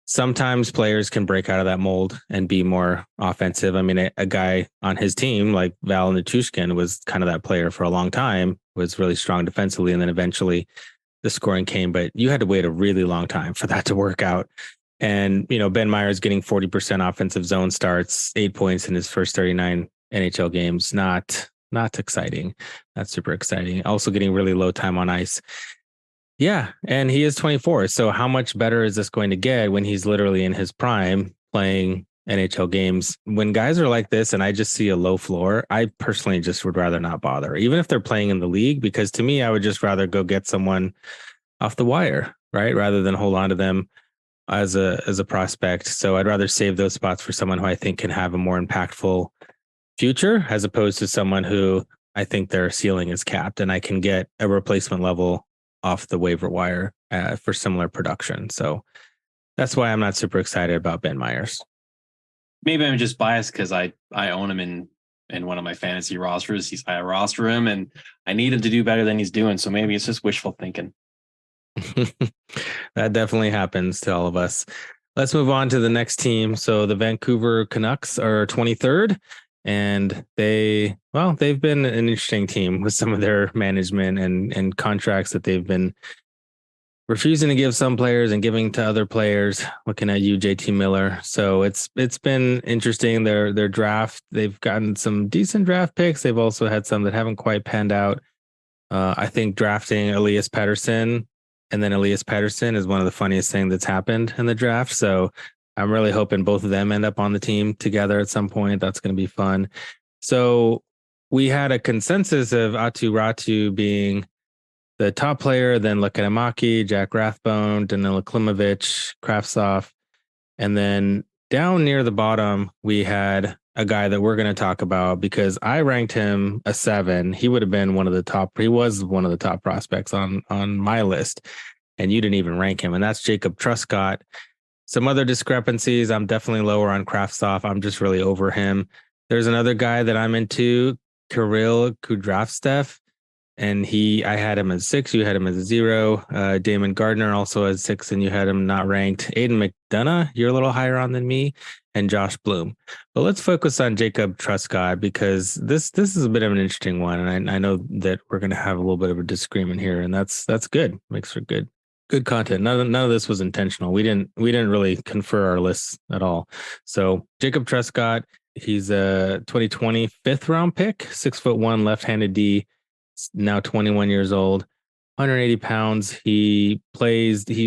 Sometimes players can break out of that mold and be more offensive. A guy on his team like Val Nichushkin was kind of that player for a long time, was really strong defensively, and then eventually the scoring came. But you had to wait a really long time for that to work out. And, Ben Meyers getting 40% offensive zone starts, 8 points in his first 39 NHL games. Not exciting. Not super exciting. Also getting really low time on ice. Yeah, and he is 24. So how much better is this going to get when he's literally in his prime playing NHL games? When guys are like this and I just see a low floor, I personally just would rather not bother, even if they're playing in the league, because to me, I would just rather go get someone off the wire, right? Rather than hold on to them as a prospect. So I'd rather save those spots for someone who I think can have a more impactful future, as opposed to someone who I think their ceiling is capped and I can get a replacement level off the waiver wire for similar production. So that's why I'm not super excited about Ben Meyers. Maybe I'm just biased because I own him in one of my fantasy rosters. I roster him and I need him to do better than he's doing. So maybe it's just wishful thinking. That definitely happens to all of us. Let's move on to the next team. So the Vancouver Canucks are 23rd. And they've been an interesting team with some of their management and contracts that they've been refusing to give some players and giving to other players. Looking at you, JT Miller. So it's been interesting. Their draft, they've gotten some decent draft picks. They've also had some that haven't quite panned out. I think drafting Elias Pettersson and then Elias Pettersson is one of the funniest things that's happened in the draft. So I'm really hoping both of them end up on the team together at some point. That's going to be fun. So we had a consensus of Aatu Räty being the top player, then Lekkerimäki, Jack Rathbone, Danila Klimovich, Kravtsov. And then down near the bottom, we had a guy that we're going to talk about because I ranked him a 7. He would have been he was one of the top prospects on my list. And you didn't even rank him. And that's Jacob Truscott. Some other discrepancies. I'm definitely lower on Kravtsov. I'm just really over him. There's another guy that I'm into, Kirill Kudryavtsev, and I had him as 6. You had him as a 0. Damon Gardner also as 6, and you had him not ranked. Aiden McDonough, you're a little higher on than me, and Josh Bloom. But let's focus on Jacob Truscott because this is a bit of an interesting one, and I know that we're going to have a little bit of a disagreement here, and that's good. Makes for good content. None of this was intentional. We didn't really confer our lists at all. So Jacob Truscott, he's a 2020 5th round pick, 6'1", left-handed D, now 21 years old, 180 pounds. He's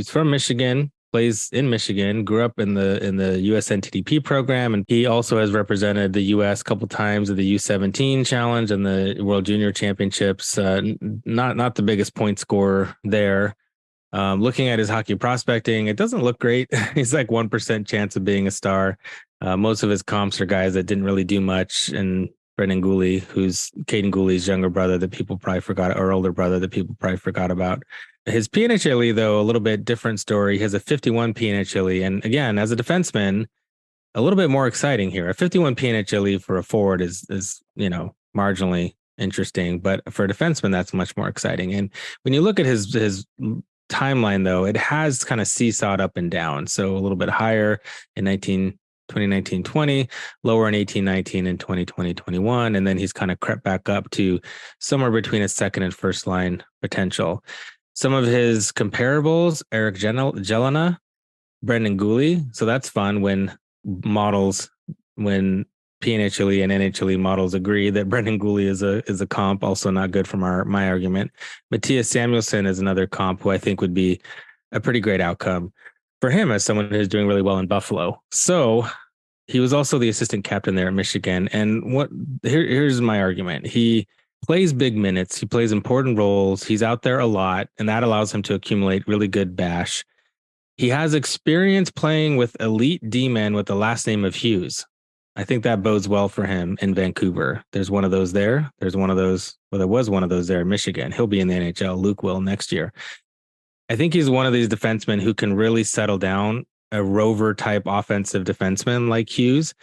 from Michigan, plays in Michigan, grew up in the USNTDP program, and he also has represented the US a couple times at the U17 challenge and the World Junior Championships. Not the biggest point scorer there. Looking at his hockey prospecting, it doesn't look great. He's like 1% chance of being a star. Most of his comps are guys that didn't really do much. And Brendan Gooley, who's Caden Gooley's younger brother that people probably forgot, or older brother that people probably forgot about. His PNHLE, though, a little bit different story. He has a 51 PNHLE. And again, as a defenseman, a little bit more exciting here. A 51 PNHLE for a forward is marginally interesting. But for a defenseman, that's much more exciting. And when you look at his timeline, though, it has kind of seesawed up and down. So a little bit higher in 2019-20, lower in 18-19 and 2020-21. And then he's kind of crept back up to somewhere between a second and first line potential. Some of his comparables, Eric Jelena, Brendan Gooley. So that's fun when PNHLE and NHLE models agree that Brendan Gooley is a comp. Also not good from my argument. Matthias Samuelsson is another comp who I think would be a pretty great outcome for him as someone who's doing really well in Buffalo. So he was also the assistant captain there at Michigan. And here's my argument. He plays big minutes. He plays important roles. He's out there a lot, and that allows him to accumulate really good bash. He has experience playing with elite D-men with the last name of Hughes. I think that bodes well for him in Vancouver. There's one of those there. There was one of those there in Michigan. He'll be in the NHL. Luke will next year. I think he's one of these defensemen who can really settle down, a rover type offensive defenseman like Hughes.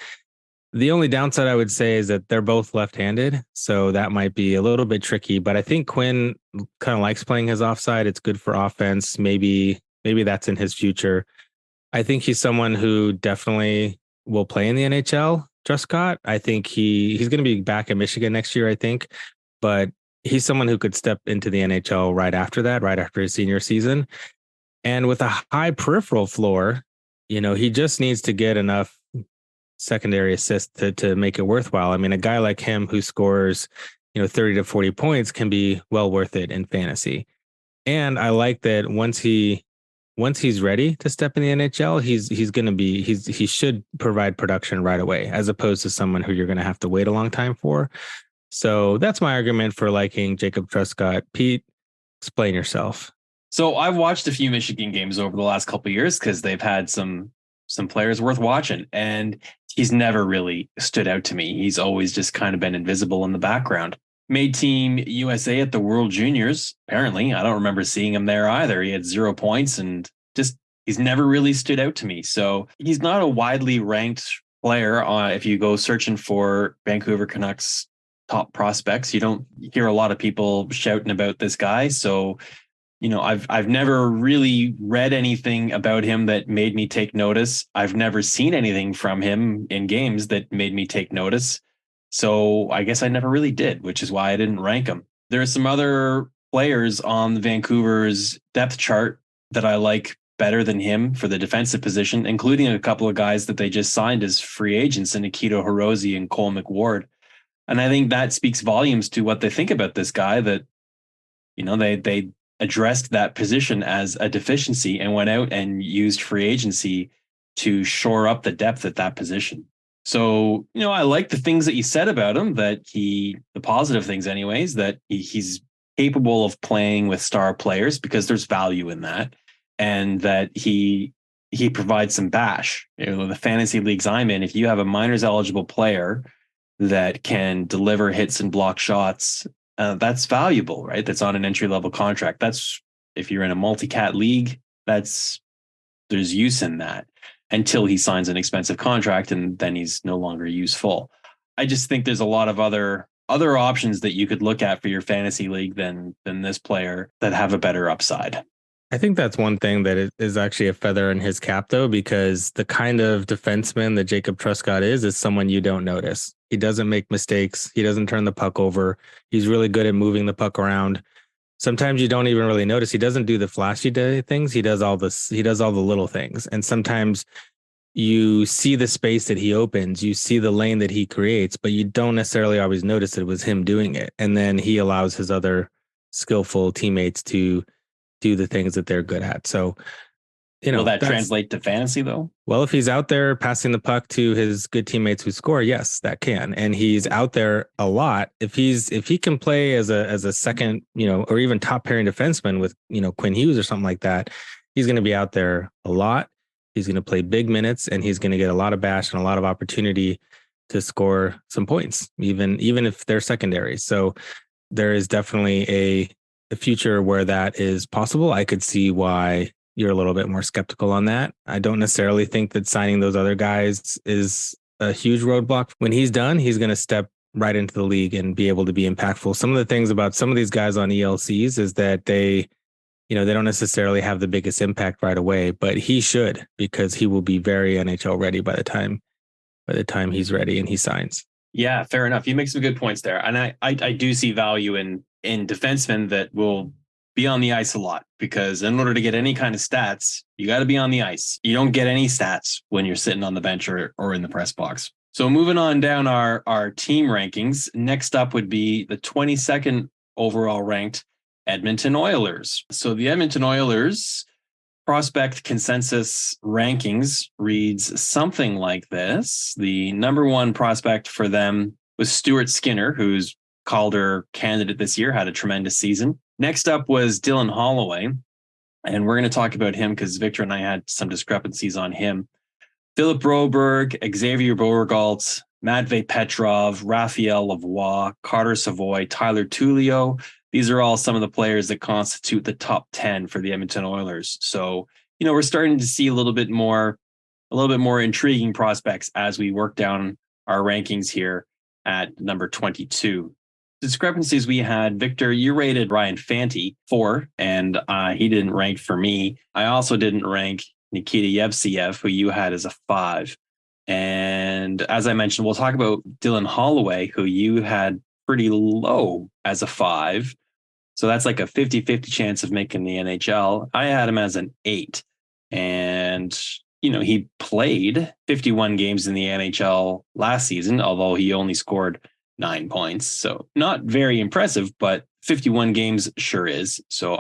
The only downside I would say is that they're both left-handed, so that might be a little bit tricky. But I think Quinn kind of likes playing his offside. It's good for offense. Maybe that's in his future. I think he's someone who definitely will play in the NHL. Truscott, I think he's going to be back in Michigan next year, I think. But he's someone who could step into the NHL right after his senior season. And with a high peripheral floor, he just needs to get enough secondary assist to make it worthwhile. I mean, a guy like him who scores, 30 to 40 points can be well worth it in fantasy. And I like that once he's ready to step in the NHL, he should provide production right away, as opposed to someone who you're going to have to wait a long time for. So that's my argument for liking Jacob Truscott. Pete, explain yourself. So I've watched a few Michigan games over the last couple of years because they've had some players worth watching, and he's never really stood out to me. He's always just kind of been invisible in the background. Made Team USA at the World Juniors. Apparently, I don't remember seeing him there either. He had 0 points and he's never really stood out to me. So he's not a widely ranked player. If you go searching for Vancouver Canucks top prospects, you don't hear a lot of people shouting about this guy. So, I've never really read anything about him that made me take notice. I've never seen anything from him in games that made me take notice. So I guess I never really did, which is why I didn't rank him. There are some other players on Vancouver's depth chart that I like better than him for the defensive position, including a couple of guys that they just signed as free agents in Nikita Hirose and Cole McWard. And I think that speaks volumes to what they think about this guy, that, they addressed that position as a deficiency and went out and used free agency to shore up the depth at that position. So, I like the things that you said about him, the positive things anyways, that he's capable of playing with star players because there's value in that, and that he provides some bash. The fantasy leagues I'm in, if you have a minors eligible player that can deliver hits and block shots, that's valuable, right? That's on an entry level contract. That's, if you're in a multi-cat league, there's use in that until he signs an expensive contract and then he's no longer useful. I just think there's a lot of other options that you could look at for your fantasy league than this player that have a better upside. I think that's one thing that is actually a feather in his cap, though, because the kind of defenseman that Jacob Truscott is someone you don't notice. He doesn't make mistakes. He doesn't turn the puck over. He's really good at moving the puck around. Sometimes you don't even really notice. He doesn't do the flashy things. He does all this. He does all the little things. And sometimes you see the space that he opens, you see the lane that he creates, but you don't necessarily always notice that it was him doing it. And then he allows his other skillful teammates to do the things that they're good at. So, will that translate to fantasy though? Well, if he's out there passing the puck to his good teammates who score, yes, that can. And he's out there a lot. If he can play as a second, or even top pairing defenseman with, Quinn Hughes or something like that, he's going to be out there a lot. He's going to play big minutes, and he's going to get a lot of bash and a lot of opportunity to score some points, even if they're secondary. So there is definitely a future where that is possible. I could see why you're a little bit more skeptical on that. I don't necessarily think that signing those other guys is a huge roadblock. When he's done, he's going to step right into the league and be able to be impactful. Some of the things about some of these guys on ELCs is that they don't necessarily have the biggest impact right away, but he should, because he will be very NHL ready by the time he's ready and he signs. Yeah, fair enough. You make some good points there. And I do see value in defensemen that will be on the ice a lot, because in order to get any kind of stats, you got to be on the ice. You don't get any stats when you're sitting on the bench or in the press box. So moving on down our team rankings, next up would be the 22nd overall ranked Edmonton Oilers. So the Edmonton Oilers prospect consensus rankings reads something like this. The number one prospect for them was Stuart Skinner, who's Calder candidate this year, had a tremendous season. Next up was Dylan Holloway, and we're going to talk about him because Victor and I had some discrepancies on him. Philip Broberg, Xavier Beauregard, Matvei Petrov, Raphael Lavoie, Carter Savoy, Tyler Tullio. These are all some of the players that constitute the top 10 for the Edmonton Oilers. So, we're starting to see a little bit more intriguing prospects as we work down our rankings here at number 22. Discrepancies we had, Victor, you rated Ryan Fanti 4, and he didn't rank for me. I also didn't rank Nikita Yevseyev, who you had as a 5. And as I mentioned, we'll talk about Dylan Holloway, who you had pretty low as a 5. So that's like a 50-50 chance of making the NHL. I had him as an 8. And he played 51 games in the NHL last season, although he only scored 9 points. So not very impressive, but 51 games sure is. So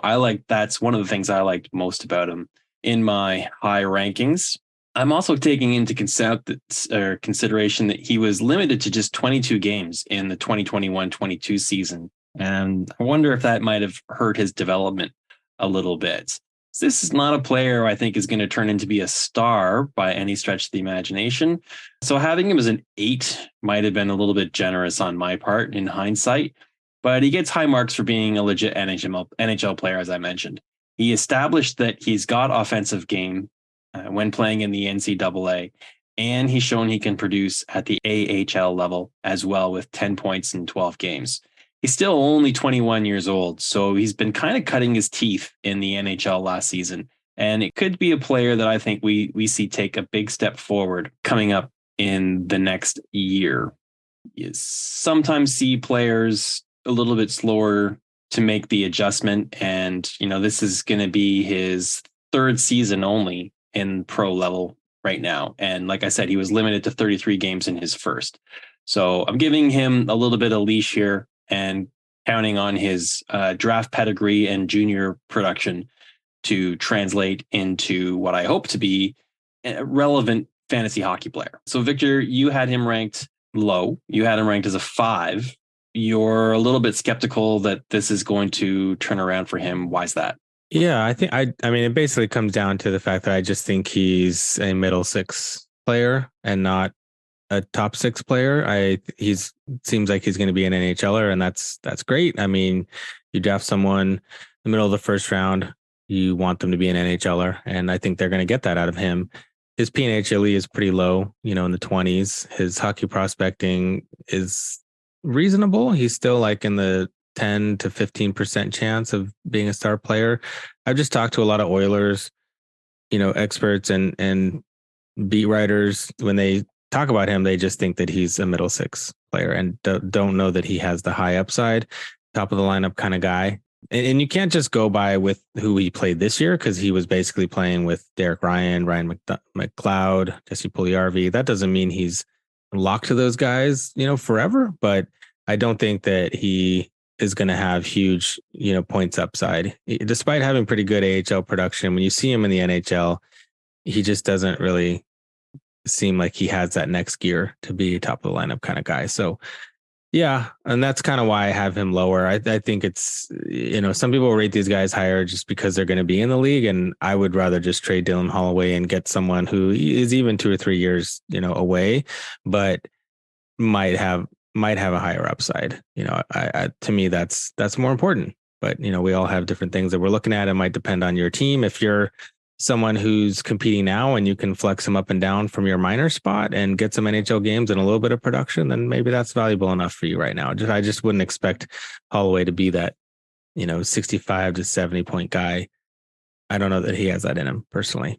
that's one of the things I liked most about him in my high rankings. I'm also taking into consideration that he was limited to just 22 games in the 2021-22 season. And I wonder if that might have hurt his development a little bit. This is not a player I think is going to turn into be a star by any stretch of the imagination. So having him as an 8 might have been a little bit generous on my part in hindsight, but he gets high marks for being a legit NHL player, as I mentioned. He established that he's got offensive game when playing in the NCAA, and he's shown he can produce at the AHL level as well with 10 points in 12 games. He's still only 21 years old, so he's been kind of cutting his teeth in the NHL last season. And it could be a player that I think we see take a big step forward coming up in the next year. You sometimes see players a little bit slower to make the adjustment. And, this is going to be his 3rd season only in pro level right now. And like I said, he was limited to 33 games in his first. So I'm giving him a little bit of leash here and counting on his draft pedigree and junior production to translate into what I hope to be a relevant fantasy hockey player. So Victor, you had him ranked low. You had him ranked as a 5. You're a little bit skeptical that this is going to turn around for him. Why is that? Yeah, I think I mean, it basically comes down to the fact that I just think he's a middle 6 player and not a top 6 player. Seems like he's going to be an NHLer, and that's great. I mean, you draft someone in the middle of the first round, you want them to be an NHLer, and I think they're going to get that out of him. His PNHLE is pretty low, in the 20s. His hockey prospecting is reasonable. He's still like in the 10 to 15% chance of being a star player. I've just talked to a lot of Oilers, experts and beat writers. When they talk about him, they just think that he's a middle 6 player and don't know that he has the high upside, top of the lineup kind of guy. And you can't just go by with who he played this year, because he was basically playing with Derek Ryan, McLeod, Jesse Puljujarvi. That doesn't mean he's locked to those guys, forever. But I don't think that he is going to have huge, points upside. Despite having pretty good AHL production, when you see him in the NHL, he just doesn't really seem like he has that next gear to be a top of the lineup kind of guy. So yeah, and that's kind of why I have him lower. I think it's, some people rate these guys higher just because they're going to be in the league, and I would rather just trade Dylan Holloway and get someone who is even 2 or 3 years, away, but might have a higher upside. To me, that's more important. But we all have different things that we're looking at. It might depend on your team. If you're someone who's competing now and you can flex them up and down from your minor spot and get some NHL games and a little bit of production, then maybe that's valuable enough for you right now. I just wouldn't expect Holloway to be that, 65 to 70 point guy. I don't know that he has that in him personally.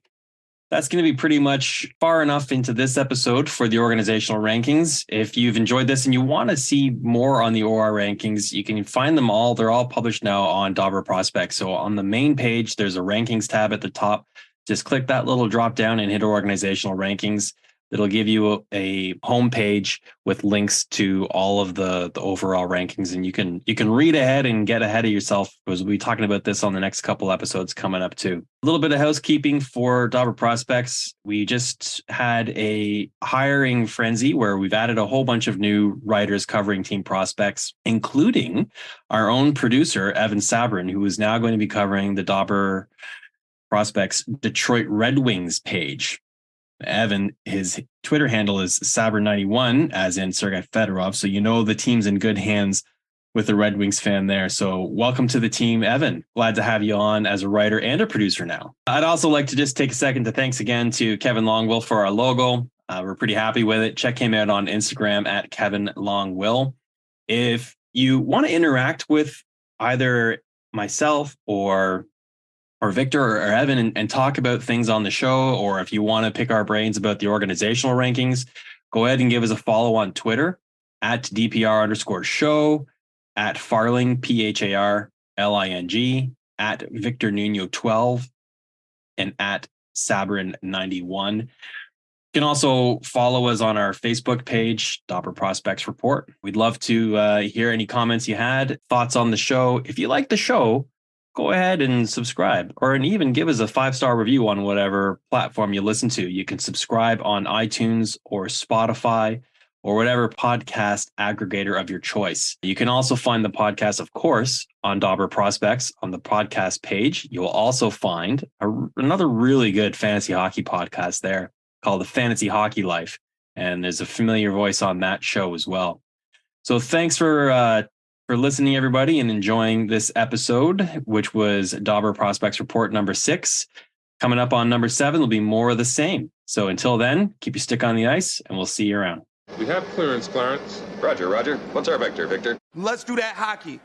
That's going to be pretty much far enough into this episode for the organizational rankings. If you've enjoyed this and you want to see more on the OR rankings, you can find them all. They're all published now on DobberProspects. So on the main page, there's a rankings tab at the top. Just click that little drop down and hit organizational rankings. It'll give you a home page with links to all of the overall rankings, and you can read ahead and get ahead of yourself, because we'll be talking about this on the next couple episodes coming up too. A little bit of housekeeping for Dobber Prospects. We just had a hiring frenzy where we've added a whole bunch of new writers covering team prospects, including our own producer, Evan Sabrin, who is now going to be covering the Dobber Prospects Detroit Red Wings page. Evan, his Twitter handle is Saber91, as in Sergei Fedorov. So the team's in good hands with the Red Wings fan there. So welcome to the team, Evan. Glad to have you on as a writer and a producer now. I'd also like to just take a second to thanks again to Kevin Longwill for our logo. We're pretty happy with it. Check him out on Instagram at Kevin Longwill. If you want to interact with either myself or Victor or Evan and talk about things on the show, or if you want to pick our brains about the organizational rankings, go ahead and give us a follow on Twitter at DPR_show, at Farling, PHARLING, at Victor Nuno 12, and at Sabrin91. You can also follow us on our Facebook page, Dobber Prospects Report. We'd love to hear any comments you had, thoughts on the show. If you like the show, go ahead and subscribe, or even give us a 5-star review on whatever platform you listen to. You can subscribe on iTunes or Spotify or whatever podcast aggregator of your choice. You can also find the podcast, of course, on Dobber Prospects on the podcast page. You'll also find another really good fantasy hockey podcast there called The Fantasy Hockey Life. And there's a familiar voice on that show as well. So thanks for listening, everybody, and enjoying this episode, which was Dobber Prospects Report number 6. Coming up on number 7 will be more of the same. So until then, keep your stick on the ice, and we'll see you around. We have clearance, Clarence. Roger. What's our vector, Victor? Let's do that hockey.